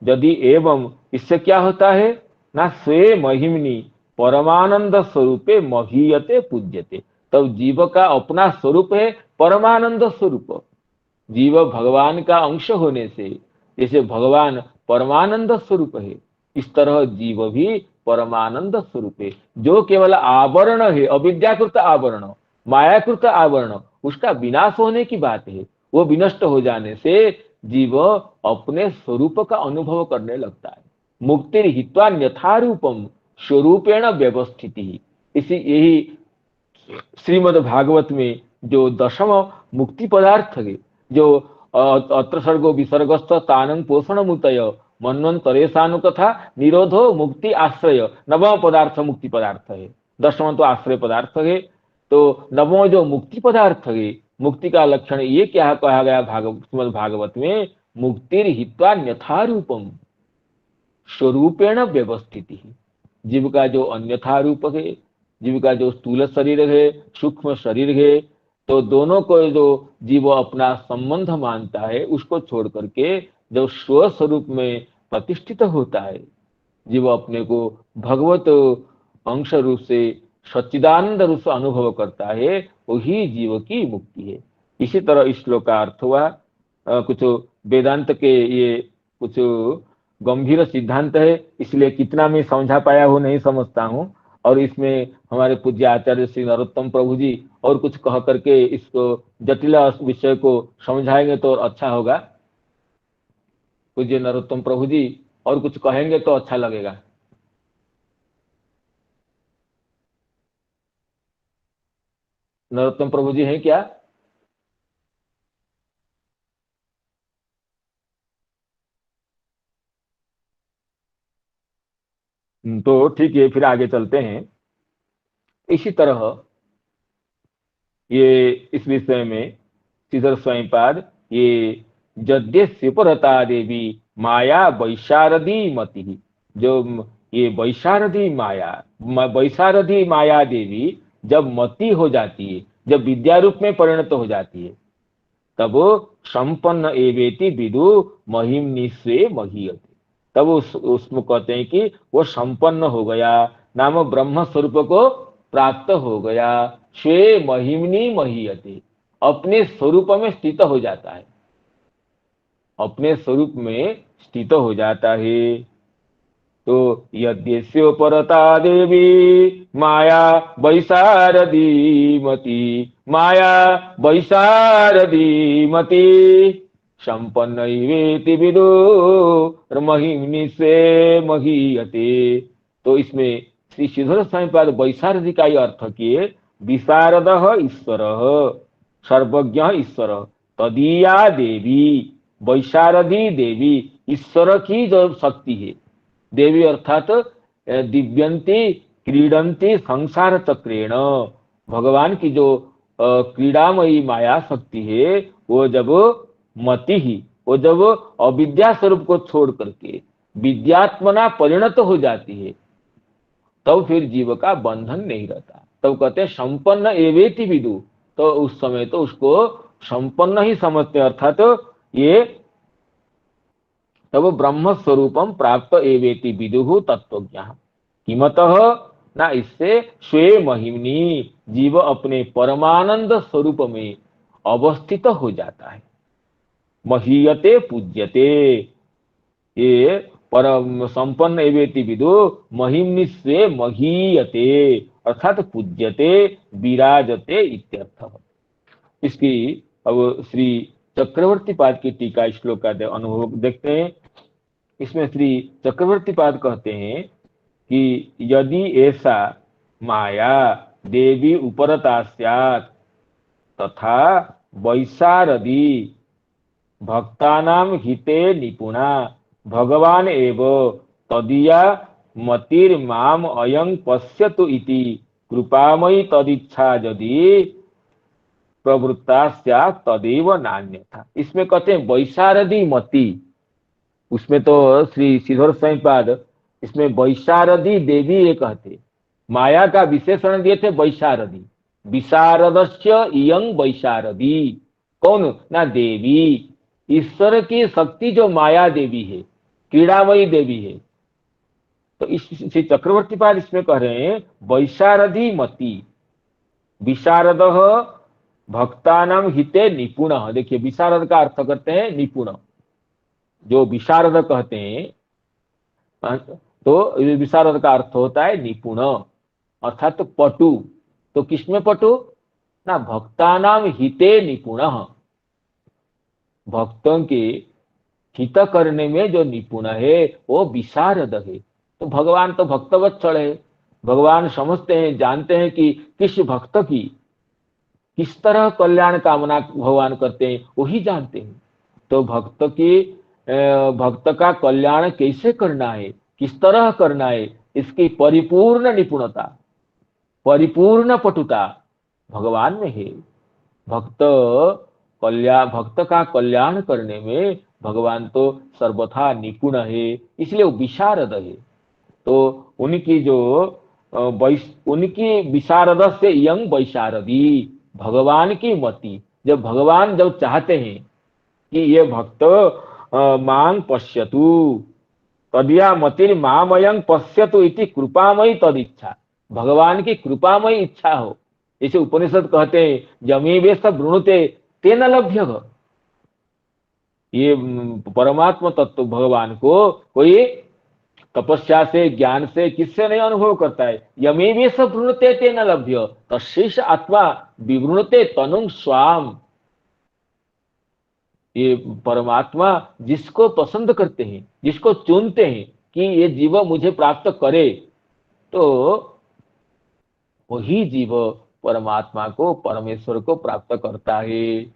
यदि एवं, इससे क्या होता है ना, स्वे महिमनी परमानंद स्वरूपे महीयते पूज्यते। तब जीव का अपना स्वरूप है परमानंद स्वरूप। जीव भगवान का अंश होने से, जैसे भगवान परमानंद स्वरूप है, इस तरह जीव भी परमानंद स्वरूप है। जो केवल आवरण है, अविद्याकृत आवरण, मायाकृत आवरण, उसका विनाश होने की बात है। वो विनष्ट हो जाने से जीव अपने स्वरूप का अनुभव करने लगता है। मुक्ति हित्वा यथारूपम स्वरूपेण व्यवस्थिति, इसी यही श्रीमद् भागवत में जो दशम मुक्ति पदार्थ है, जो अत्र सर्गो विसर्गस्थ तानं पोषण मुतय मन्वंतरेशानुकथा निरोधो मुक्ति आश्रय, नवम पदार्थ मुक्ति पदार्थ है। दशम तो आश्रय पदार्थ है। तो नवम जो मुक्ति पदार्थ है, मुक्ति का लक्षण ये क्या कहा गया श्रीमद् भागवत में, मुक्तिर हित्वा अन्यथा रूपम स्वरूपेण व्यवस्थिति। जीव का जो अन्यथा रूप है, जीव का जो स्थूल शरीर है, सूक्ष्म शरीर है, तो दोनों को जो जीव अपना संबंध मानता है, उसको छोड़ करके जब स्व स्वरूप में प्रतिष्ठित होता है, जीव अपने को भगवत अंश रूप से, सच्चिदानंद रूप से अनुभव करता है, वही जीव की मुक्ति है। इसी तरह इस श्लोक का अर्थ हुआ। कुछ वेदांत के ये कुछ गंभीर सिद्धांत है, इसलिए कितना मैं समझा पाया हो नहीं समझता हूँ। और इसमें हमारे पूज्य आचार्य श्री नरोत्तम प्रभु जी और कुछ कह करके इसको जटिल विषय को समझाएंगे तो अच्छा होगा। पूज्य नरोत्तम प्रभु जी और कुछ कहेंगे तो अच्छा लगेगा। नरोत्तम प्रभु जी हैं क्या? तो ठीक है, फिर आगे चलते हैं। इसी तरह ये इस विषय में श्रीधर स्वयंपाद, ये जद्यस्य परता देवी माया वैशारदी मति, जो ये वैशारदी माया, वैशारदी माया देवी जब मति हो जाती है, जब विद्या रूप में परिणत हो जाती है, तब संपन्न एवेति विदु महिमनि स्वे महीयते। तब उसमें कहते हैं कि वो संपन्न हो गया, नाम ब्रह्म स्वरूप को प्राप्त हो गया। स्वे महिमनि महीयते, अपने स्वरूप में स्थित हो जाता है, अपने स्वरूप में स्थित हो जाता है। तो यद्यस्य परता देवी माया वैशारदी मति, माया वैशारदी मति संपन्नैवेति विदुर् महिम्नि स्वे महीयते। तो इसमें श्री श्रीधर स्वयंपाद वैशारदी का ही अर्थ किए, विशारदः ईश्वरः सर्वज्ञ ईश्वर, तदीया देवी वैशारदी देवी, ईश्वर की जो शक्ति है, देवी अर्थात दिव्यंती क्रीडंती संसार चक्रेण, भगवान की जो क्रीडामयी माया शक्ति है, वो जब मति ही, वो जब अविद्या स्वरूप को छोड़ करके विद्यात्मना परिणत हो जाती है, तब फिर जीव का बंधन नहीं रहता। तब कहते हैं संपन्न एवेति विदु, तो उस समय तो उसको संपन्न ही समझते, अर्थात ये तब ब्रह्म स्वरूपम प्राप्त एवेति विदुहु तत्वज्ञ। किमतः ना, इससे स्वे महिमनी, जीव अपने परमानंद स्वरूप में, अवस्थित हो जाता है। महीयते पूज्यते, ये परम संपन्न एवेति विदु महिम्निस्वे महीयते अर्थात पूज्यते विराजते इत्यर्थ। इसकी अब श्री चक्रवर्ती पाद की टीका श्लोक का अनुभव देखते हैं। इसमें श्री चक्रवर्ती पाद कहते हैं कि यदि ऐसा माया देवी उपरता स्यात् तथा वैशारदी भक्तानां हिते निपुणा भगवान एव तदीया मतिर्माम अयं पश्यतु इति कृपामयी तदिच्छा यदि प्रवृत्ता स्यात् तदेव नान्यथा। इसमें कहते हैं वैशारदी मति, उसमें तो श्री श्रीधर स्वामीपाद इसमें वैशारदी देवी ये कहते, माया का विशेषण दिए थे वैशारदी, विशारदस्य इयं वैशारदी, कौन ना देवी, ईश्वर की शक्ति जो माया देवी है, क्रीड़ामयी देवी है। तो इस श्री चक्रवर्ती पाद इसमें कह रहे हैं वैशारदी मति विशारद भक्तानां हिते निपुण। देखिए विशारद का अर्थ करते हैं निपुण, जो विशारद कहते हैं तो विशारद का अर्थ होता है निपुण अर्थात तो पटु। तो किसमें पटु ना भक्तानां हिते निपुण, भक्तों के हित करने में जो निपुण है वो विशारद है। तो भगवान तो भक्तवत्सल है, भगवान समझते हैं जानते हैं कि किस भक्त की किस तरह कल्याण कामना भगवान करते हैं वही जानते हैं। तो भक्त का कल्याण कैसे करना है, किस तरह करना है, इसकी परिपूर्ण निपुणता परिपूर्ण पटुता भगवान में है। भक्त का कल्याण करने में भगवान तो सर्वथा निपुण है, इसलिए वो विशारद है। तो उनकी जो उनकी विशारद से यंग वैशारदी, भगवान की मति, जब भगवान जब चाहते हैं कि ये भक्त मांग पश्यतु तदिया मतिर मामयं पश्यतु इति कृपामयी तदिच्छा, भगवान की कृपामयी इच्छा हो। इसे उपनिषद कहते हैं यमीवे सब वृणुते तेन लभ्य। ये परमात्मा तत्व भगवान को कोई तपस्या से ज्ञान से किससे नहीं अनुभव करता है। यमीवे सब वृणुते तेन लभ्य तस्यैष आत्मा विवृणुते तनुं स्वाम। ये परमात्मा जिसको पसंद करते हैं, जिसको चुनते हैं कि ये जीव मुझे प्राप्त करे, तो वही जीव परमात्मा को परमेश्वर को प्राप्त करता है।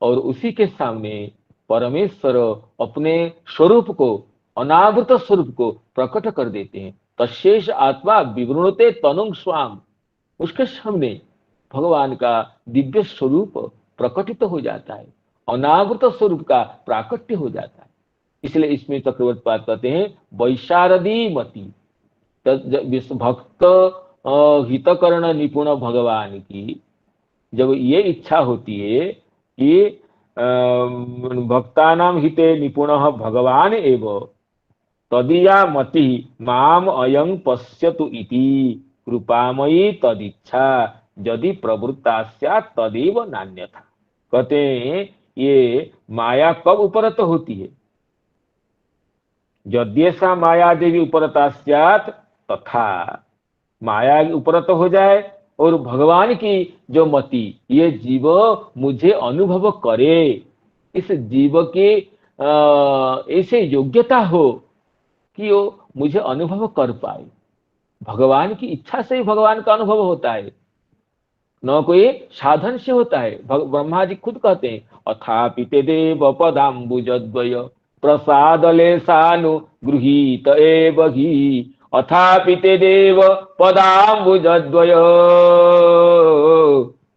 और उसी के सामने परमेश्वर अपने स्वरूप को, अनावृत स्वरूप को प्रकट कर देते हैं। तस्यैष आत्मा विवृणुते तनुं स्वाम, उसके सामने भगवान का दिव्य स्वरूप प्रकटित हो जाता है, अनावृत स्वरूप का प्राकट्य हो जाता है। इसलिए इसमें चक्रवर्ती पाद कहते हैं वैशारदी मति, भक्त हितकर्ण निपुण भगवान की जब ये इच्छा होती है कि भक्तानां हिते निपुणः भगवान एव तदीया मति माम अयं पश्यतु इति कृपामयी तदिच्छा यदि प्रवृत्ता स्यात् तदेव नान्यथा। कहते हैं ये माया कब उपरत होती है, यद्यसा माया देवी उपरता स्यात् तथा माया उपरत हो जाए और भगवान की जो मति ये जीव मुझे अनुभव करे, इस जीव की ऐसे योग्यता हो कि वो मुझे अनुभव कर पाए। भगवान की इच्छा से ही भगवान का अनुभव होता है, न कोई साधन से होता है। ब्रह्मा जी खुद कहते हैं अथापि ते देव पदाम्बुजद्वय प्रसादलेशानुगृहीत एव हि, अथापि ते देव पदाम्बुजद्वय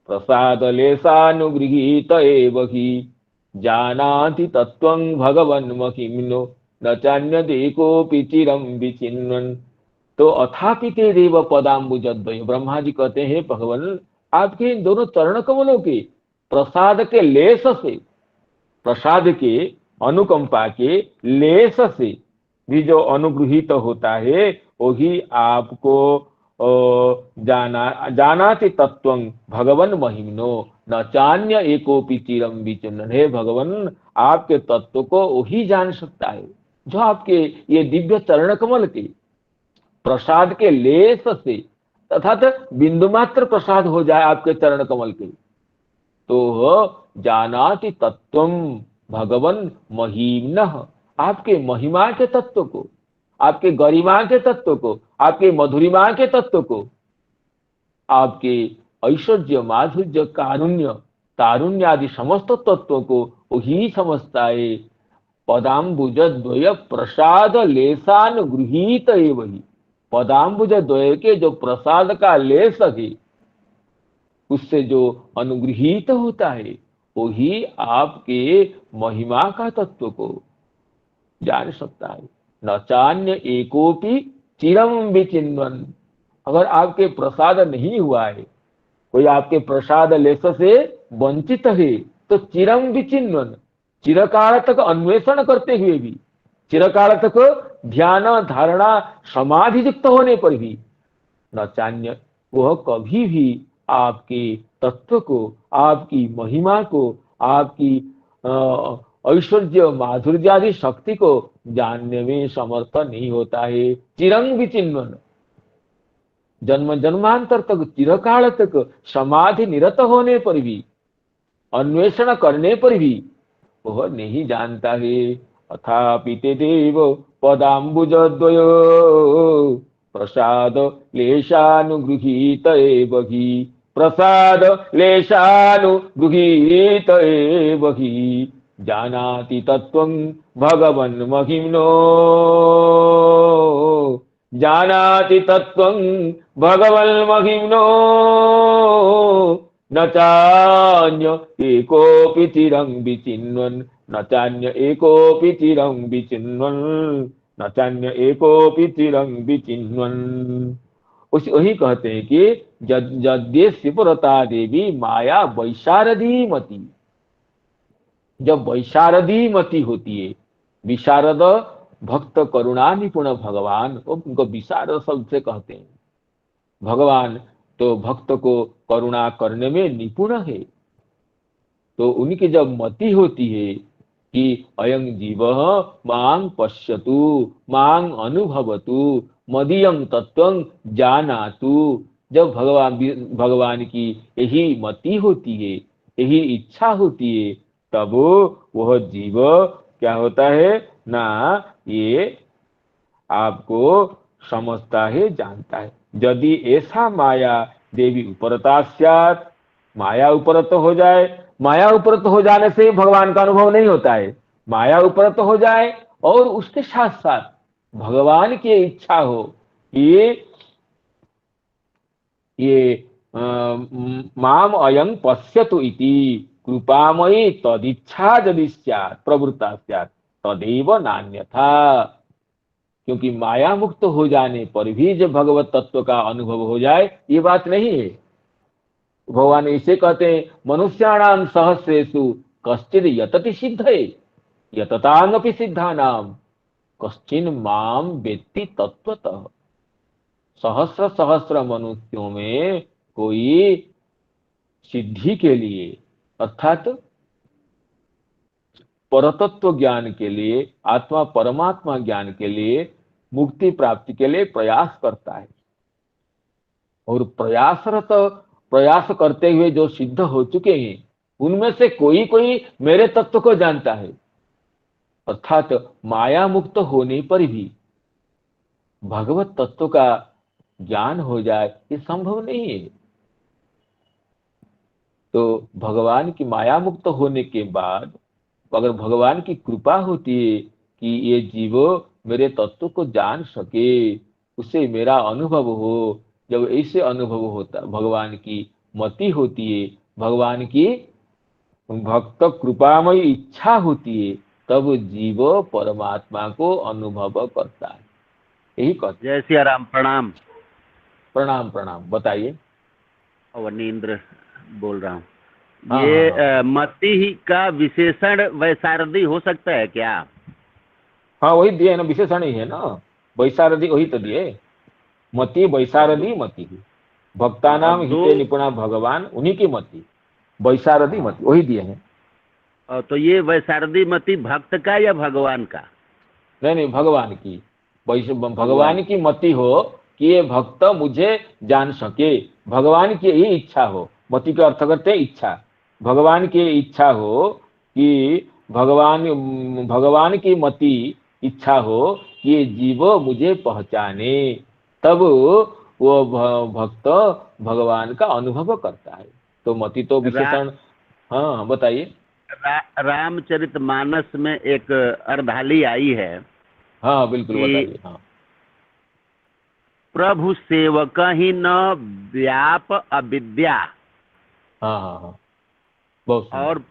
प्रसादलेशानुगृहीत एव हि, जानाति तत्त्वं भगवन् महिम्नो न चान्यदेकोऽपि चिरं विचिन्वन्। तो अथापि ते देव पदाम्बुजद्वय, ब्रह्मा जी कहते हैं भगवान आपके इन दोनों चरण कमलों के प्रसाद के लेस से, प्रसाद के अनुकंपा के लेस से भी जो अनुग्रहित होता है वही आपको जानाति तत्वं भगवन महिमनो न चान्य एकोपि चिरम विचिन्न। हे भगवन, आपके तत्व को वही जान सकता है जो आपके ये दिव्य चरण कमल के प्रसाद के लेस से तथा बिंदु मात्र प्रसाद हो जाए आपके चरण कमल के, तो जानाति तत्वम भगवन महिम्नः, आपके महिमा के तत्व को, आपके गरिमा के तत्व को, आपके मधुरिमा के तत्व को, आपके ऐश्वर्य माधुर्य कारुण्य तारुण्य आदि समस्त तत्वों को वही समझता है। पदाम्बुज द्वय प्रसाद लेसानुगृहीत एवं, पदाम्बुज द्वय के जो प्रसाद का लेस है उससे जो अनुगृहीत होता है वही आपके महिमा का तत्व को जान सकता है। न चान्य एकोपि चिरम विचिन्वन, अगर आपके प्रसाद नहीं हुआ है, कोई आपके प्रसाद लेस से वंचित है, तो चिरम विचिन्वन, चिरकाल तक अन्वेषण करते हुए भी, चिरकाल तक ध्यान धारणा समाधि युक्त होने पर भी न चान्य, वह कभी भी आपके तत्व को, आपकी महिमा को, आपकी ऐश्वर्य माधुर्य आदि शक्ति को जानने में समर्थ नहीं होता है। चिरंग विचिन्वन, जन्म जन्मांतर तक, चिरकाल तक समाधि निरत होने पर भी, अन्वेषण करने पर भी वह नहीं जानता है। अथापि ते देव पदाम्बुज द्वयो प्रसाद लेशानुगृहीत एव हि, प्रसाद लेशानुगृहीत एव हि, जानाति तत्वं भगवन् महिम्नो, जानाति तत्वं भगवन् महिम्नो, न चान्य एकोपि चिरं विचिन्वन्, न चान्य एकोपि चिरं विचिन्वन्, न चान्य एकोपि चिरं विचिन्वन्। वही कहते हैं कि यद्यस्य पुरता देवी माया वैशारदी मति, जब वैशारदी मति होती है, विशारद भक्त करुणा निपुण भगवान, उनको विशारद शब्द से कहते हैं। भगवान तो भक्त को करुणा करने में निपुण है, तो उनकी जब मति होती है कि अयं जीव मां पश्यतु मां अनुभवतु मदीयं तत्वं जानातु, जब भगवान की यही मति होती है, यही इच्छा होती है, तब वह जीव क्या होता है ना, ये आपको समझता है, जानता है। यदि ऐसा माया देवी उपरता स्यात्, माया उपरत हो जाए, माया उपरत हो जाने से भगवान का अनुभव नहीं होता है, माया उपरत हो जाए और उसके साथ साथ भगवान की इच्छा हो कि ये माम अयं पश्यतु इति कृपामयी तदिच्छा यदि स्यात् प्रवृत्ता स्यात् तदेव नान्यथा, क्योंकि माया मुक्त हो जाने पर भी जब भगवत तत्व का अनुभव हो जाए, ये बात नहीं है। भगवान इसे कहते हैं, मनुष्याणाम सहस्रेषु कश्चिद यतति सिद्धये यततांगपि सिद्धानाम कश्चिन माम वेत्ति तत्वतः। सहस्र सहस्र मनुष्यों में कोई सिद्धि के लिए अर्थात परतत्व ज्ञान के लिए, आत्मा परमात्मा ज्ञान के लिए, मुक्ति प्राप्ति के लिए प्रयास करता है, और प्रयास करते हुए जो सिद्ध हो चुके हैं उनमें से कोई कोई मेरे तत्व को जानता है, अर्थात माया मुक्त होने पर भी भगवत तत्व का ज्ञान हो जाए, ये संभव नहीं है। तो भगवान की माया मुक्त होने के बाद अगर भगवान की कृपा होती है कि ये जीव मेरे तत्व को जान सके, उससे मेरा अनुभव हो, जब ऐसे अनुभव होता, भगवान की मति होती है, भगवान की भक्त कृपामयी इच्छा होती है, तब जीव परमात्मा को अनुभव करता है। यही कहते। जय सिया राम। प्रणाम। प्रणाम प्रणाम। बताइए। अवनीन्द्र बोल रहा हूँ। हाँ, ये हाँ। मति ही का विशेषण वैशारदी हो सकता है क्या? हाँ, वही दिए ना, विशेषण ही है ना, वैशारदी वही तो दिए। मति वैशारदी मति, भक्तानाम और दो हिते निपुणा भगवान, उन्हीं की मति वैशारदी मति, वही दिए हैं। तो ये वैशारदी मति भक्त का या भगवान का? नहीं नहीं, भगवान की, भगवान की मति हो कि ये भक्त मुझे जान सके, भगवान की यही इच्छा हो। मति का अर्थ करते हैं इच्छा, भगवान की इच्छा हो कि भगवान की मति इच्छा हो कि ये जीव मुझे पहचाने, तब वो भक्त भगवान का अनुभव करता है। तो मति तो विशेषण। हाँ बताइए। रामचरितमानस में एक अर्धाली आई है। हाँ बिल्कुल बताइए। हाँ, प्रभु सेवक ही न व्याप अविद्या। हाँ हाँ हाँ, बहुत सुंदर। और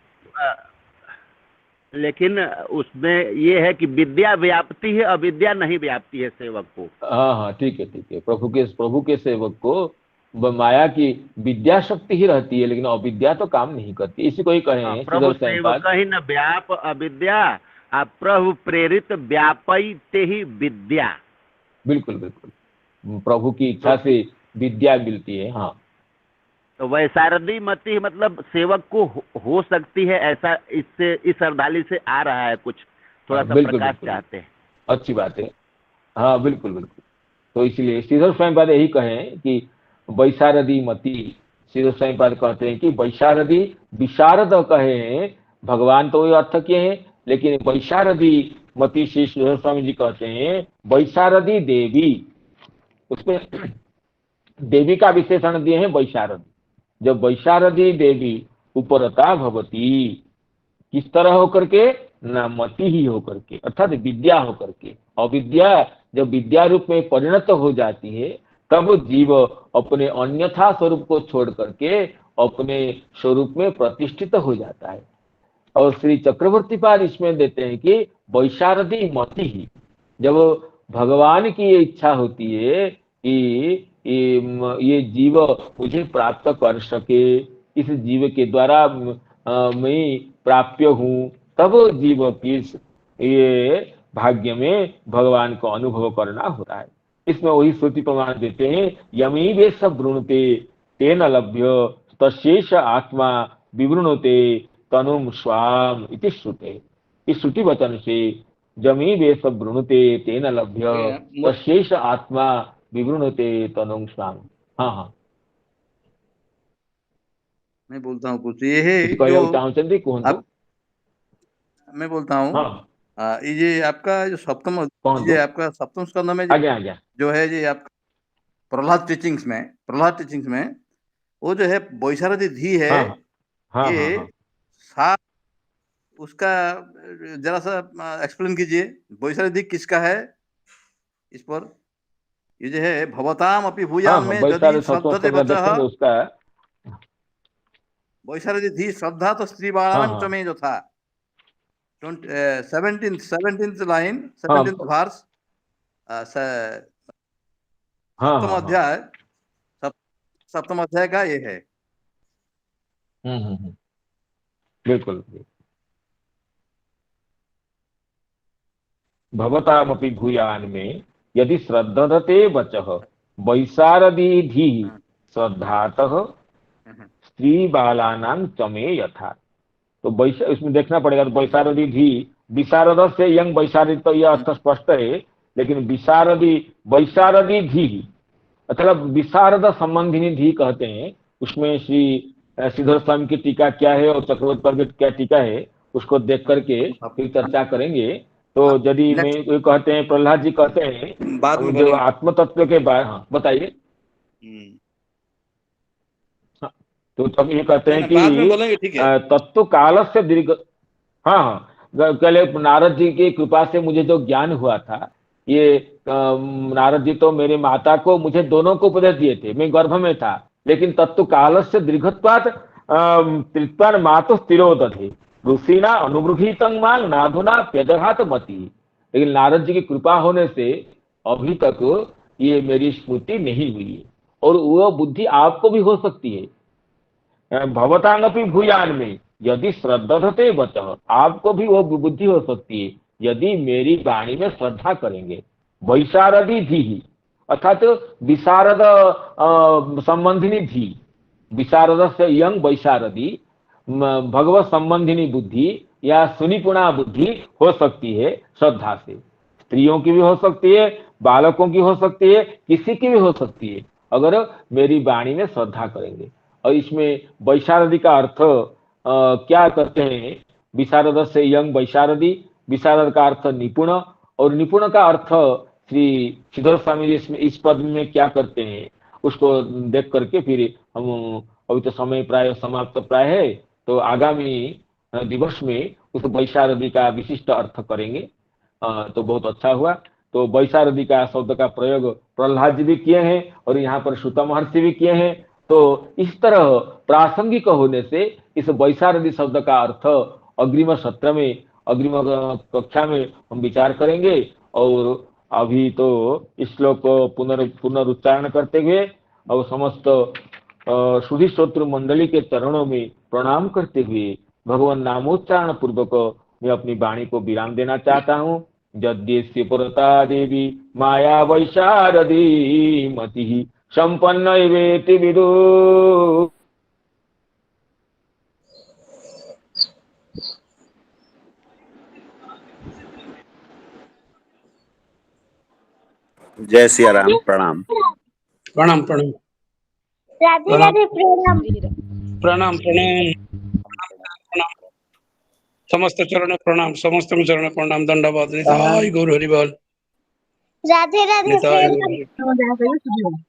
लेकिन उसमें ये है कि विद्या व्याप्ति है, अविद्या नहीं व्याप्ति है सेवक को। हाँ हाँ ठीक है। प्रभु के सेवक को माया की विद्या शक्ति ही रहती है, लेकिन अविद्या तो काम नहीं करती। इसी को ही कहें प्रभु सेवक ही न व्याप अविद्या, प्रभु प्रेरित व्यापयते ही विद्या। बिल्कुल बिल्कुल, प्रभु की इच्छा से विद्या मिलती है। हाँ, तो वैशारदी मति मतलब सेवक को हो सकती है ऐसा, इससे इस अर्धाली से आ रहा है कुछ, थोड़ा सा प्रकाश चाहते हैं। अच्छी बात है। हाँ बिल्कुल बिल्कुल। तो इसलिए श्रीधर स्वामीपाद यही कहें कि वैशारदी मति, श्रीधर स्वामीपाद कहते हैं कि वैशारदी विशारद कहे, भगवान तो ये अर्थ किए हैं, लेकिन वैशारदी मति श्री श्रीधर स्वामी जी कहते हैं वैशारदी देवी, उसमें देवी का विशेषण दिए हैं वैशारदी। जब वैशारदी देवी उपरता भवती, किस तरह होकर के? न मति ही होकर के, अर्थात विद्या होकर के। अविद्या जब विद्या रूप में परिणत हो जाती है, तब जीव अपने अन्यथा स्वरूप को छोड़ करके अपने स्वरूप में प्रतिष्ठित हो जाता है। और श्री चक्रवर्ती पाद इसमें देते हैं कि वैशारदी मति ही, जब भगवान की ये इच्छा होती है कि ये जीव मुझे प्राप्त कर सके, इस जीव के द्वारा मैं प्राप्य हूँ, तब जीव की ये भाग्य में भगवान को अनुभव करना होता है। इसमें वही श्रुति प्रमाण देते हैं, यमी वे सब वृणुते तेन लभ्य तशेष आत्मा विवृणुते तनुम स्वाम इति श्रुते। इस श्रुति वचन से जमी वे सब वृणुते तेन लभ्य तशेष आत्मा विवृणुते तनुम स्वाम। हाँ हाँ, मैं बोलता हूँ कुछ, ये है मैं बोलता हूँ। हाँ, ये आपका जो सप्तम, ये आपका सप्तम स्कंद में जो है ये आपका प्रहलाद टीचिंग्स में वो जो है वैशारदी धी है। हाँ, ये हाँ, सात, उसका जरा सा एक्सप्लेन कीजिए, वैशारदी किसका है इस पर? ये जो है भवताम अपि भूयाम में यदि श्रद्धते बचः, उसका वैशारदी धी श्रद्धा तो स्त्री बाणानां च में जो था 17th लाइन 17th वर्स, सप्तम अध्याय का ये है। बिल्कुल। भवतामपि भूयान में यदि श्रद्धते वचः वैशारदी धी श्रद्धातः स्त्री बालानां चमे यथा। तो इसमें देखना पड़ेगा, तो वैशारदी धी, विशारद से यंग वैशारदी, तो यह अर्थ स्पष्ट है, लेकिन वैशारदी धी मतलब विशारद संबंधिनी धी कहते हैं। उसमें श्री श्रीधर स्वामी की टीका क्या है और चक्रवर्ती पर क्या टीका है, उसको देख करके फिर चर्चा करेंगे। तो यदि मैं कहते हैं, प्रहलाद जी कहते हैं जो आत्म तत्व के बारे, हाँ बताइए। तो तब ये कहते हैं कि तत्व काल से दीर्घ, हाँ पहले नारद जी की कृपा से मुझे जो ज्ञान हुआ था, ये नारद जी तो मेरे माता को, मुझे दोनों को उपदेश दिए थे, मैं गर्भ में था, लेकिन तत्व काल से दीर्घत्वात् तृत्वान मातु स्थिरोदधे ऋषिना अनुगृहीतं मां नाधुना प्यदघात मति। लेकिन नारद जी की कृपा होने से अभी तक ये मेरी स्मृति नहीं हुई है, और वो बुद्धि आपको भी हो सकती है। भवतांगपि भूयान में यदि श्रद्धते वचः, आपको भी वो बुद्धि हो सकती है यदि मेरी वाणी में श्रद्धा करेंगे। वैशारदी धी, अर्थात विशारद संबंधिनी धी, विशारद से यंग वैशारदी, भगवत संबंधिनी बुद्धि या सुनिपुणा बुद्धि हो सकती है श्रद्धा से। स्त्रियों की भी हो सकती है, बालकों की हो सकती है, किसी की भी हो सकती है, अगर मेरी वाणी में श्रद्धा करेंगे। और इसमें वैशारदी का अर्थ क्या करते हैं? विशारद से यंग वैशारदी, विशारद का अर्थ निपुण, और निपुण का अर्थ श्री श्रीधर स्वामी जी इसमें इस पद में क्या करते हैं उसको देख करके फिर हम, अभी तो समय प्राय समाप्त प्राय है, तो आगामी दिवस में उस वैशारदी का विशिष्ट अर्थ करेंगे। तो बहुत अच्छा हुआ। तो वैशारदी का शब्द का प्रयोग प्रहलाद जी भी किए हैं और यहाँ पर सूत महर्षि भी किए हैं। तो इस तरह प्रासंगिक होने से इस वैशारदी शब्द का अर्थ अग्रिम सत्र में, अग्रिम कक्षा में हम विचार करेंगे। और अभी तो इस श्लोक को पुनरुच्चारण करते हुए और समस्त सुधी श्रोत्र मंडली के चरणों में प्रणाम करते हुए भगवान नामोच्चारण पूर्वक मैं अपनी वाणी को विराम देना चाहता हूँ। यद्यस्य पुरता देवी माया वैशारदी मति संपन्न वेति विदु। जय सिया राम। प्रणाम प्रणाम प्रणाम राधे राधे प्रणाम प्रणाम प्रणाम प्रणाम समस्त चरण प्रणाम, समस्त चरण प्रणाम, दंडवत निताय गौर हरिबल। राधे राधे निताय प्रणाम।